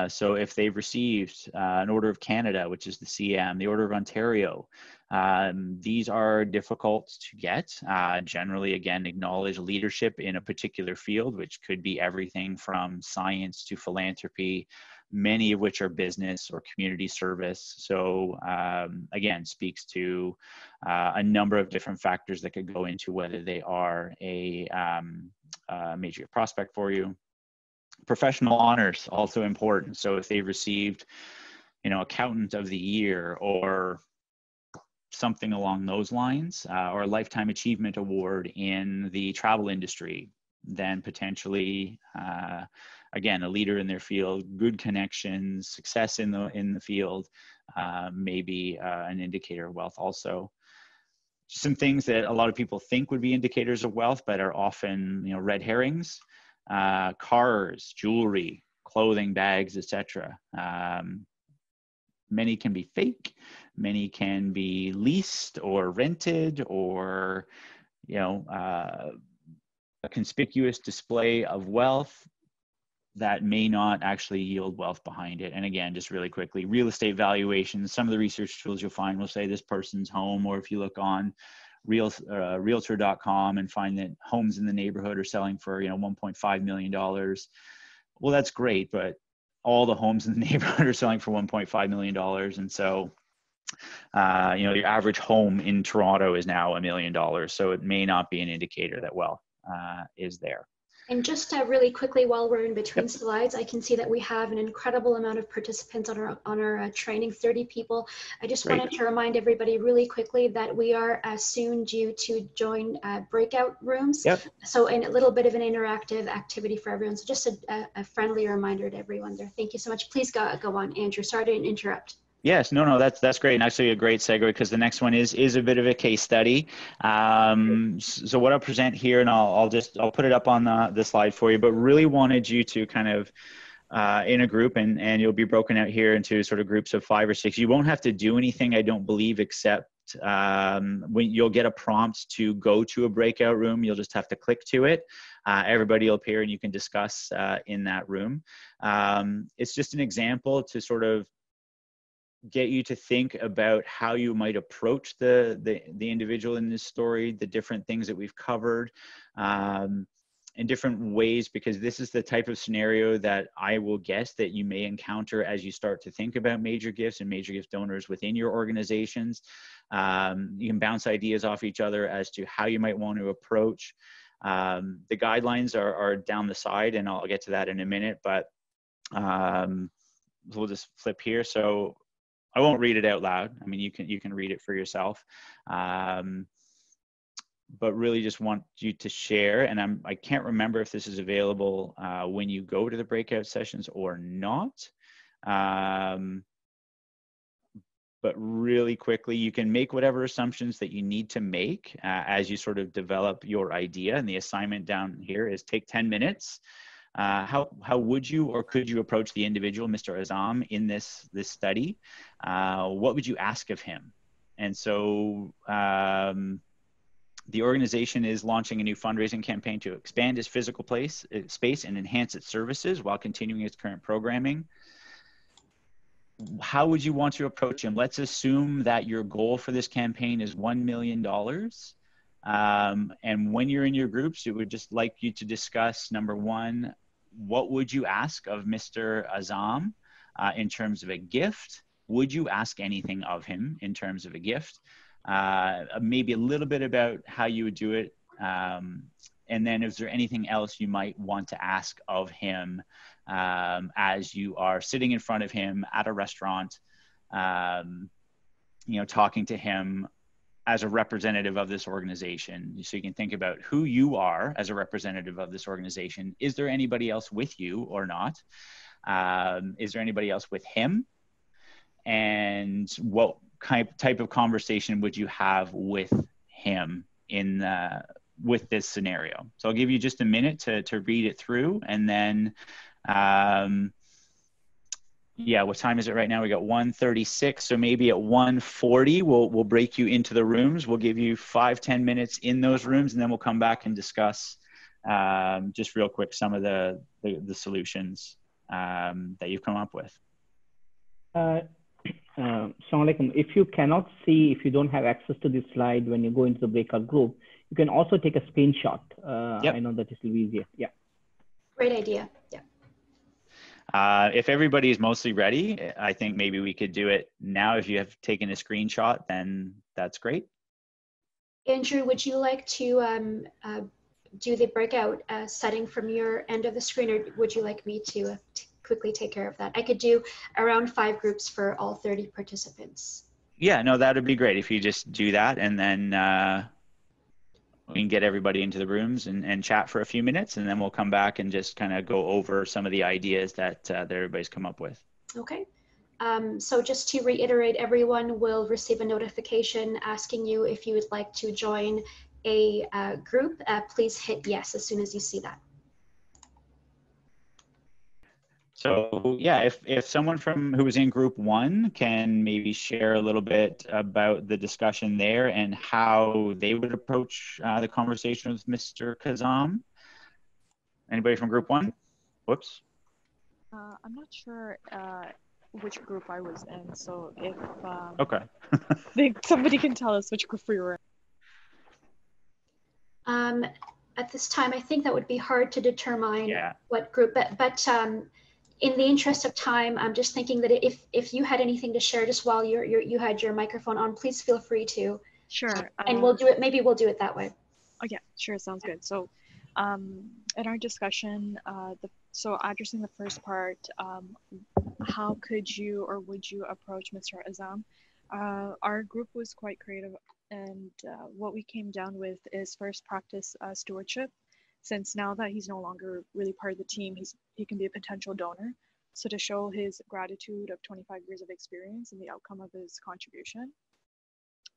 So if they've received an Order of Canada, which is the CM, the Order of Ontario, these are difficult to get. Generally, again, acknowledge leadership in a particular field, which could be everything from science to philanthropy, many of which are business or community service. So again, speaks to a number of different factors that could go into whether they are a major prospect for you. Professional honors, also important. So if they've received, Accountant of the Year or something along those lines, or a Lifetime Achievement Award in the travel industry, then potentially, again, a leader in their field, good connections, success in the field, may be an indicator of wealth also. Some things that a lot of people think would be indicators of wealth, but are often, red herrings. Cars, jewelry, clothing, bags, etc. Many can be fake, many can be leased or rented, or a conspicuous display of wealth that may not actually yield wealth behind it. And again, just really quickly, real estate valuations, some of the research tools you'll find will say this person's home, or if you look on realtor.com and find that homes in the neighborhood are selling for $1.5 million. Well, that's great, but all the homes in the neighborhood are selling for $1.5 million. And so your average home in Toronto is now $1 million. So it may not be an indicator that wealth is there. And just really quickly, while we're in between slides, I can see that we have an incredible amount of participants on our training, 30 people. I just wanted to remind everybody really quickly that we are soon due to join breakout rooms. So a little bit of an interactive activity for everyone. So just a friendly reminder to everyone there. Thank you so much. Please go on, Andrew. Sorry to interrupt. Yes, no, that's great. And actually a great segue, because the next one is a bit of a case study. So what I'll present here, and I'll put it up on the slide for you, but really wanted you to kind of in a group, and you'll be broken out here into sort of groups of 5 or 6. You won't have to do anything, I don't believe, except when you'll get a prompt to go to a breakout room. You'll just have to click to it. Everybody will appear and you can discuss in that room. It's just an example to sort of get you to think about how you might approach the individual in this story, the different things that we've covered, and in different ways, because this is the type of scenario that I will guess that you may encounter as you start to think about major gifts and major gift donors within your organizations. You can bounce ideas off each other as to how you might want to approach. The guidelines are down the side, and I'll get to that in a minute, but we'll just flip here. So I won't read it out loud. I mean, you can read it for yourself. But really just want you to share, and I can't remember if this is available when you go to the breakout sessions or not. But really quickly, you can make whatever assumptions that you need to make as you sort of develop your idea. And the assignment down here is take 10 minutes. How would you or could you approach the individual, Mr. Azam, in this study? What would you ask of him? And so the organization is launching a new fundraising campaign to expand its physical space and enhance its services while continuing its current programming. How would you want to approach him? Let's assume that your goal for this campaign is $1 million. And when you're in your groups, it would just like you to discuss, number one, what would you ask of Mr. Azam in terms of a gift? Would you ask anything of him in terms of a gift? Maybe a little bit about how you would do it. And then is there anything else you might want to ask of him as you are sitting in front of him at a restaurant, talking to him as a representative of this organization? So you can think about who you are as a representative of this organization. Is there anybody else with you or not? Is there anybody else with him? And what type of conversation would you have with him with this scenario? So I'll give you just a minute to read it through, and then what time is it right now? We got 1:36, so maybe at 1:40 we'll break you into the rooms. We'll give you 5-10 minutes in those rooms, and then we'll come back and discuss just real quick some of the solutions that you've come up with. If you cannot see, if you don't have access to this slide when you go into the breakout group, you can also take a screenshot. Yep. I know that it will be easier. Yeah. Great idea. Yeah. If everybody is mostly ready, I think maybe we could do it now. If you have taken a screenshot, then that's great. Andrew, would you like to do the breakout setting from your end of the screen, or would you like me to quickly take care of that? I could do around 5 groups for all 30 participants. Yeah, no, that would be great if you just do that, and then we can get everybody into the rooms and chat for a few minutes, and then we'll come back and just kind of go over some of the ideas that everybody's come up with. Okay. So just to reiterate, everyone will receive a notification asking you if you would like to join a group. Please hit yes as soon as you see that. So yeah, if someone who was in group 1 can maybe share a little bit about the discussion there and how they would approach the conversation with Mr. Kazam. Anybody from group 1? Whoops. I'm not sure which group I was in, so if okay. somebody can tell us which group we were in. At this time, I think that would be hard to determine what group, but in the interest of time, I'm just thinking that if you had anything to share just while you had your microphone on, please feel free to. Sure. And we'll do it. Maybe we'll do it that way. Oh yeah, sure. Sounds good. So, in our discussion, so addressing the first part, how could you or would you approach Mr. Azam? Our group was quite creative, and what we came down with is first practice stewardship. Since now that he's no longer really part of the team, he can be a potential donor. So to show his gratitude of 25 years of experience and the outcome of his contribution.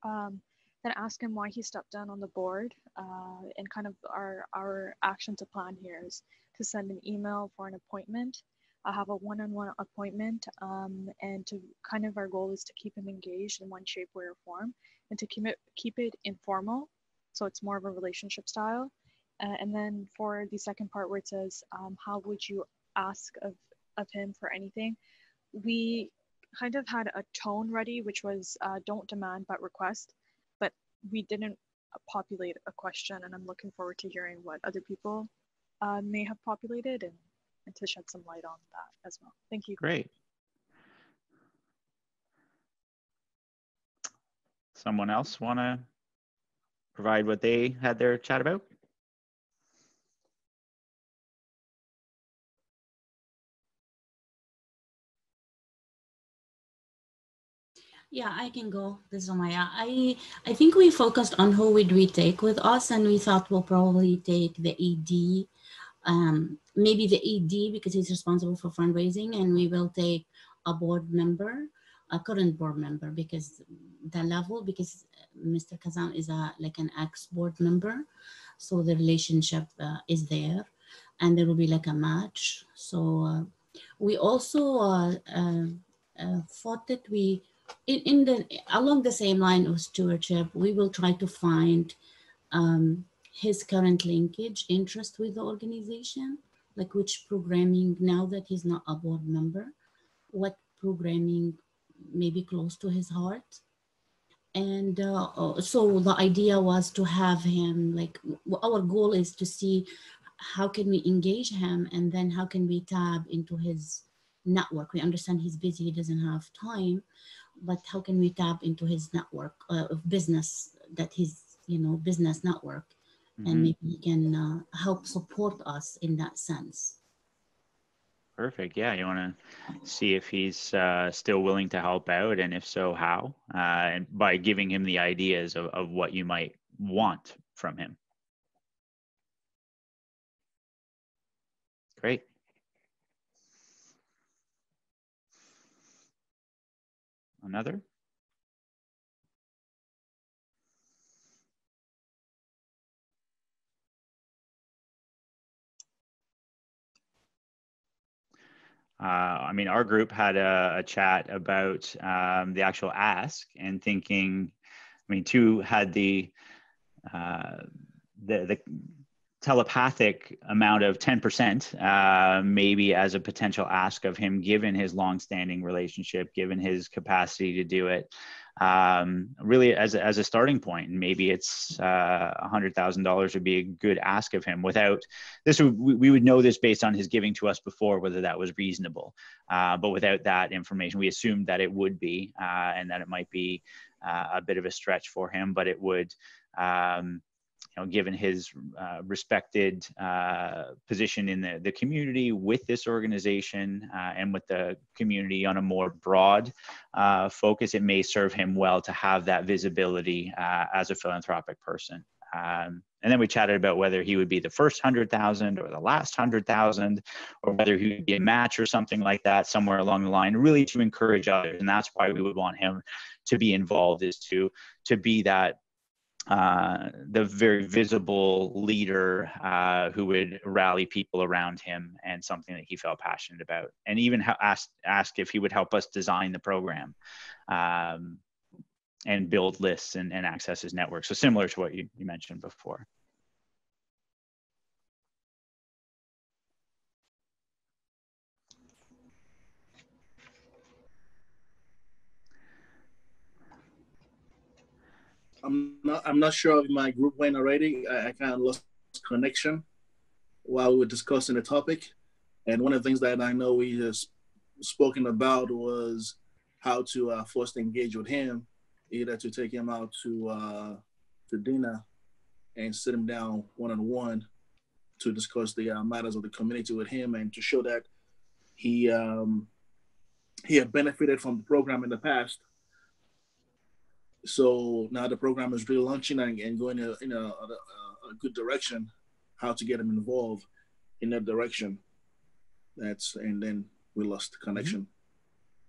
Then ask him why he stepped down on the board, and kind of our action to plan here is to send an email for an appointment, have a one-on-one appointment, and to kind of our goal is to keep him engaged in one shape, way, or form, and to keep it informal, so it's more of a relationship style. And then for the second part where it says, how would you ask of him for anything? We kind of had a tone ready, which was don't demand but request, but we didn't populate a question, and I'm looking forward to hearing what other people may have populated, and to shed some light on that as well. Thank you. Great. Someone else want to provide what they had their chat about? Yeah, I can go. This is Omaya. I think we focused on who would we take with us, and we thought we'll probably take the ED, maybe the ED because he's responsible for fundraising, and we will take a board member, a current board member, because because Mr. Kazan is like an ex-board member, so the relationship is there, and there will be like a match. So we also thought that along the same line of stewardship, we will try to find his current linkage interest with the organization, like which programming, now that he's not a board member, what programming may be close to his heart. And so the idea was to have him, like our goal is to see how can we engage him, and then how can we tap into his network. We understand he's busy, he doesn't have time, but how can we tap into his network of business, that his business network, and maybe he can help support us in that sense. Perfect. Yeah, you want to see if he's still willing to help out, and if so, how, and by giving him the ideas of what you might want from him. Great. Another? I mean, our group had a chat about the actual ask, and thinking, I mean, two had the telepathic amount of 10%, maybe as a potential ask of him, given his longstanding relationship, given his capacity to do it, really as a starting point. And maybe it's $100,000 would be a good ask of him. Without this, we would know this based on his giving to us before, whether that was reasonable. But without that information, we assumed that it would be, and that it might be a bit of a stretch for him, but it would, given his respected position in the community with this organization, and with the community on a more broad focus, it may serve him well to have that visibility as a philanthropic person. And then we chatted about whether he would be the first 100,000 or the last 100,000, or whether he would be a match or something like that somewhere along the line, really to encourage others. And that's why we would want him to be involved, is to be that the very visible leader who would rally people around him, and something that he felt passionate about, and even ask if he would help us design the program, and build lists and access his network. So similar to what you mentioned before. I'm not sure if my group went already. I kind of lost connection while we were discussing the topic. And one of the things that I know we just spoken about was how to first engage with him, either to take him out to dinner and sit him down one-on-one to discuss the matters of the community with him, and to show that he had benefited from the program in the past. So now the program is relaunching and going in a good direction, how to get him involved in that direction. And then we lost connection.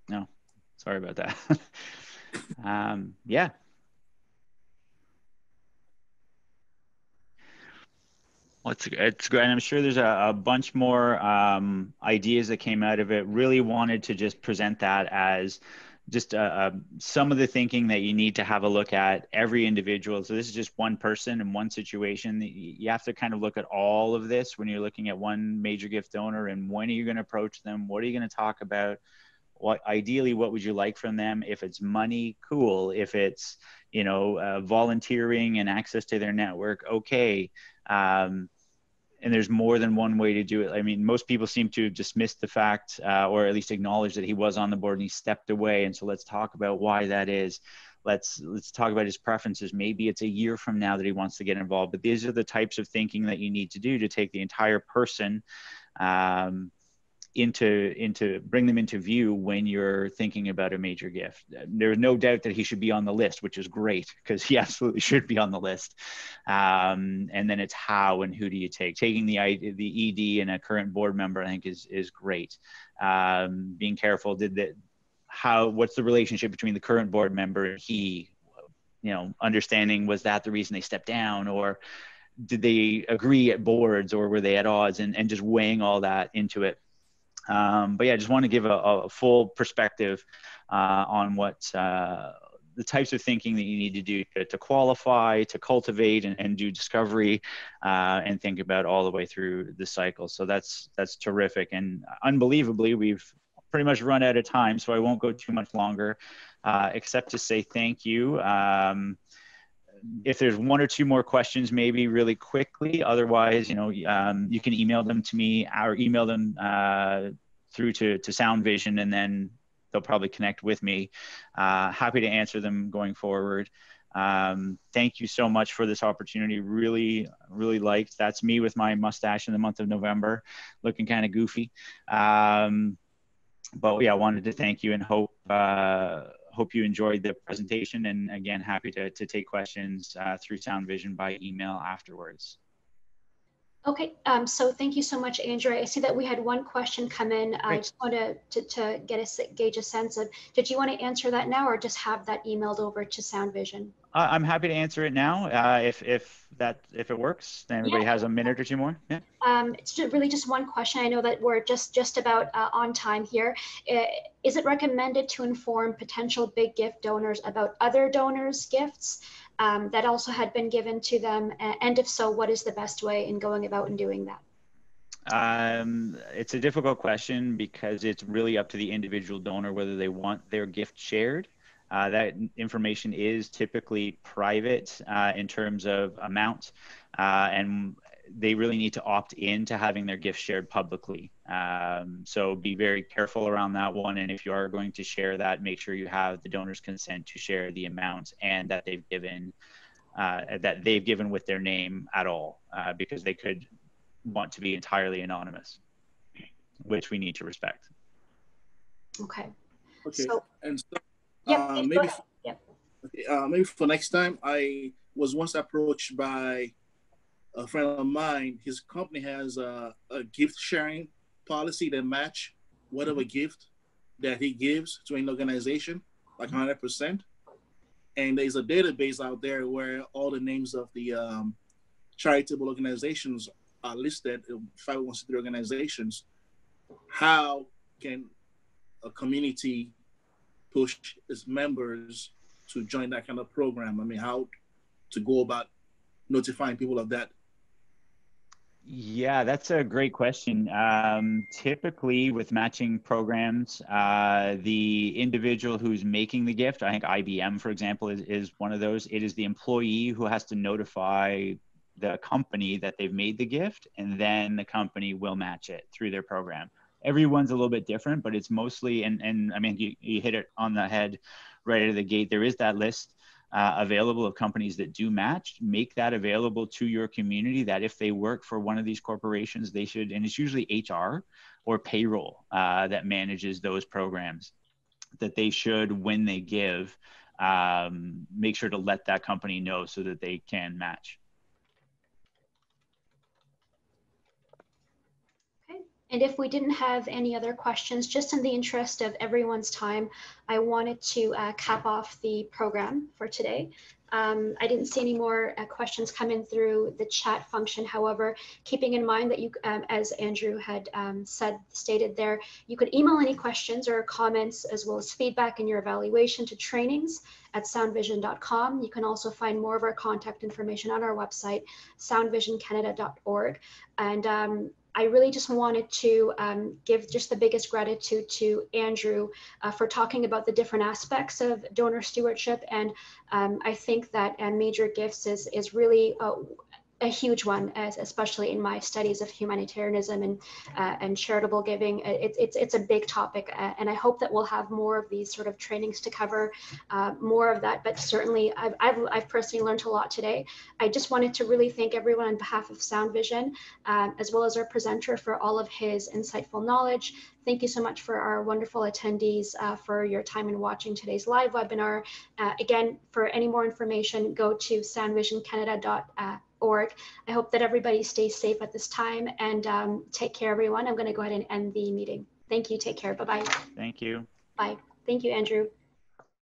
No, sorry about that. Yeah. Well, it's great. And I'm sure there's a bunch more ideas that came out of it. Really wanted to just present that as just some of the thinking that you need to have a look at every individual. So this is just one person in one situation. You have to kind of look at all of this when you're looking at one major gift donor, and when are you going to approach them? What are you going to talk about? Ideally, what would you like from them? If it's money, cool. If it's, volunteering and access to their network, okay. and there's more than one way to do it. I mean, most people seem to dismiss the fact, or at least acknowledge that he was on the board and he stepped away. And so let's talk about why that is. Let's talk about his preferences. Maybe it's a year from now that he wants to get involved, but these are the types of thinking that you need to do to take the entire person bring them into view when you're thinking about a major gift. There's no doubt that he should be on the list, which is great because he absolutely should be on the list. And then it's how and who do you take? Taking the ED and a current board member, I think is great. Being careful, what's the relationship between the current board member and he, understanding, was that the reason they stepped down, or did they agree at boards, or were they at odds, and just weighing all that into it. But yeah, I just want to give a full perspective on what the types of thinking that you need to do to qualify, to cultivate, and do discovery, and think about all the way through the cycle. So that's terrific. And unbelievably, we've pretty much run out of time, so I won't go too much longer, except to say thank you. If there's one or two more questions, maybe really quickly. Otherwise, you can email them to me or email them through to SoundVision, and then they'll probably connect with me. Happy to answer them going forward. Thank you so much for this opportunity. Really, really liked. That's me with my mustache in the month of November, looking kind of goofy. But yeah, I wanted to thank you and hope you enjoyed the presentation, and again, happy to take questions through SoundVision by email afterwards. Okay, so thank you so much, Andrew. I see that we had one question come in. Great. I just wanted to gauge a sense of, did you want to answer that now, or just have that emailed over to SoundVision? I'm happy to answer it now, if it works. Then everybody has a minute or two more. Yeah. It's really just one question. I know that we're just about on time here. Is it recommended to inform potential big gift donors about other donors' gifts that also had been given to them? And if so, what is the best way in going about and doing that? It's a difficult question because it's really up to the individual donor whether they want their gift shared. That information is typically private in terms of amount, and they really need to opt in to having their gifts shared publicly. So be very careful around that one. And if you are going to share that, make sure you have the donor's consent to share the amount and that they've given with their name at all, because they could want to be entirely anonymous, which we need to respect. Okay. So, and so, maybe for next time, I was once approached by a friend of mine. His company has a gift sharing policy that match whatever gift that he gives to an organization, like 100%. And there's a database out there where all the names of the charitable organizations are listed, 501c3 organizations. How can a community push its members to join that kind of program? I mean, how to go about notifying people of that? Yeah, that's a great question. Typically with matching programs, the individual who's making the gift, I think IBM, for example, is one of those. It is the employee who has to notify the company that they've made the gift, and then the company will match it through their program. Everyone's a little bit different, but it's mostly, and I mean, you hit it on the head right out of the gate. There is that list available of companies that do match. Make that available to your community, that if they work for one of these corporations, they should, and it's usually HR or payroll that manages those programs, that they should, when they give, make sure to let that company know so that they can match. And if we didn't have any other questions, just in the interest of everyone's time, I wanted to cap off the program for today. I didn't see any more questions coming through the chat function. However, keeping in mind that you, as Andrew had stated there, you could email any questions or comments as well as feedback in your evaluation to trainings@soundvision.com. You can also find more of our contact information on our website, soundvisioncanada.org. And I really just wanted to give just the biggest gratitude to Andrew for talking about the different aspects of donor stewardship. And I think that major gifts is really a huge one, especially in my studies of humanitarianism and charitable giving. It's a big topic, and I hope that we'll have more of these sort of trainings to cover more of that. But certainly, I've personally learned a lot today. I just wanted to really thank everyone on behalf of Sound Vision, as well as our presenter, for all of his insightful knowledge. Thank you so much for our wonderful attendees for your time in watching today's live webinar. Again, for any more information, go to soundvisioncanada.org. I hope that everybody stays safe at this time, and take care, everyone. I'm going to go ahead and end the meeting. Thank you. Take care. Bye-bye. Thank you. Bye. Thank you, Andrew.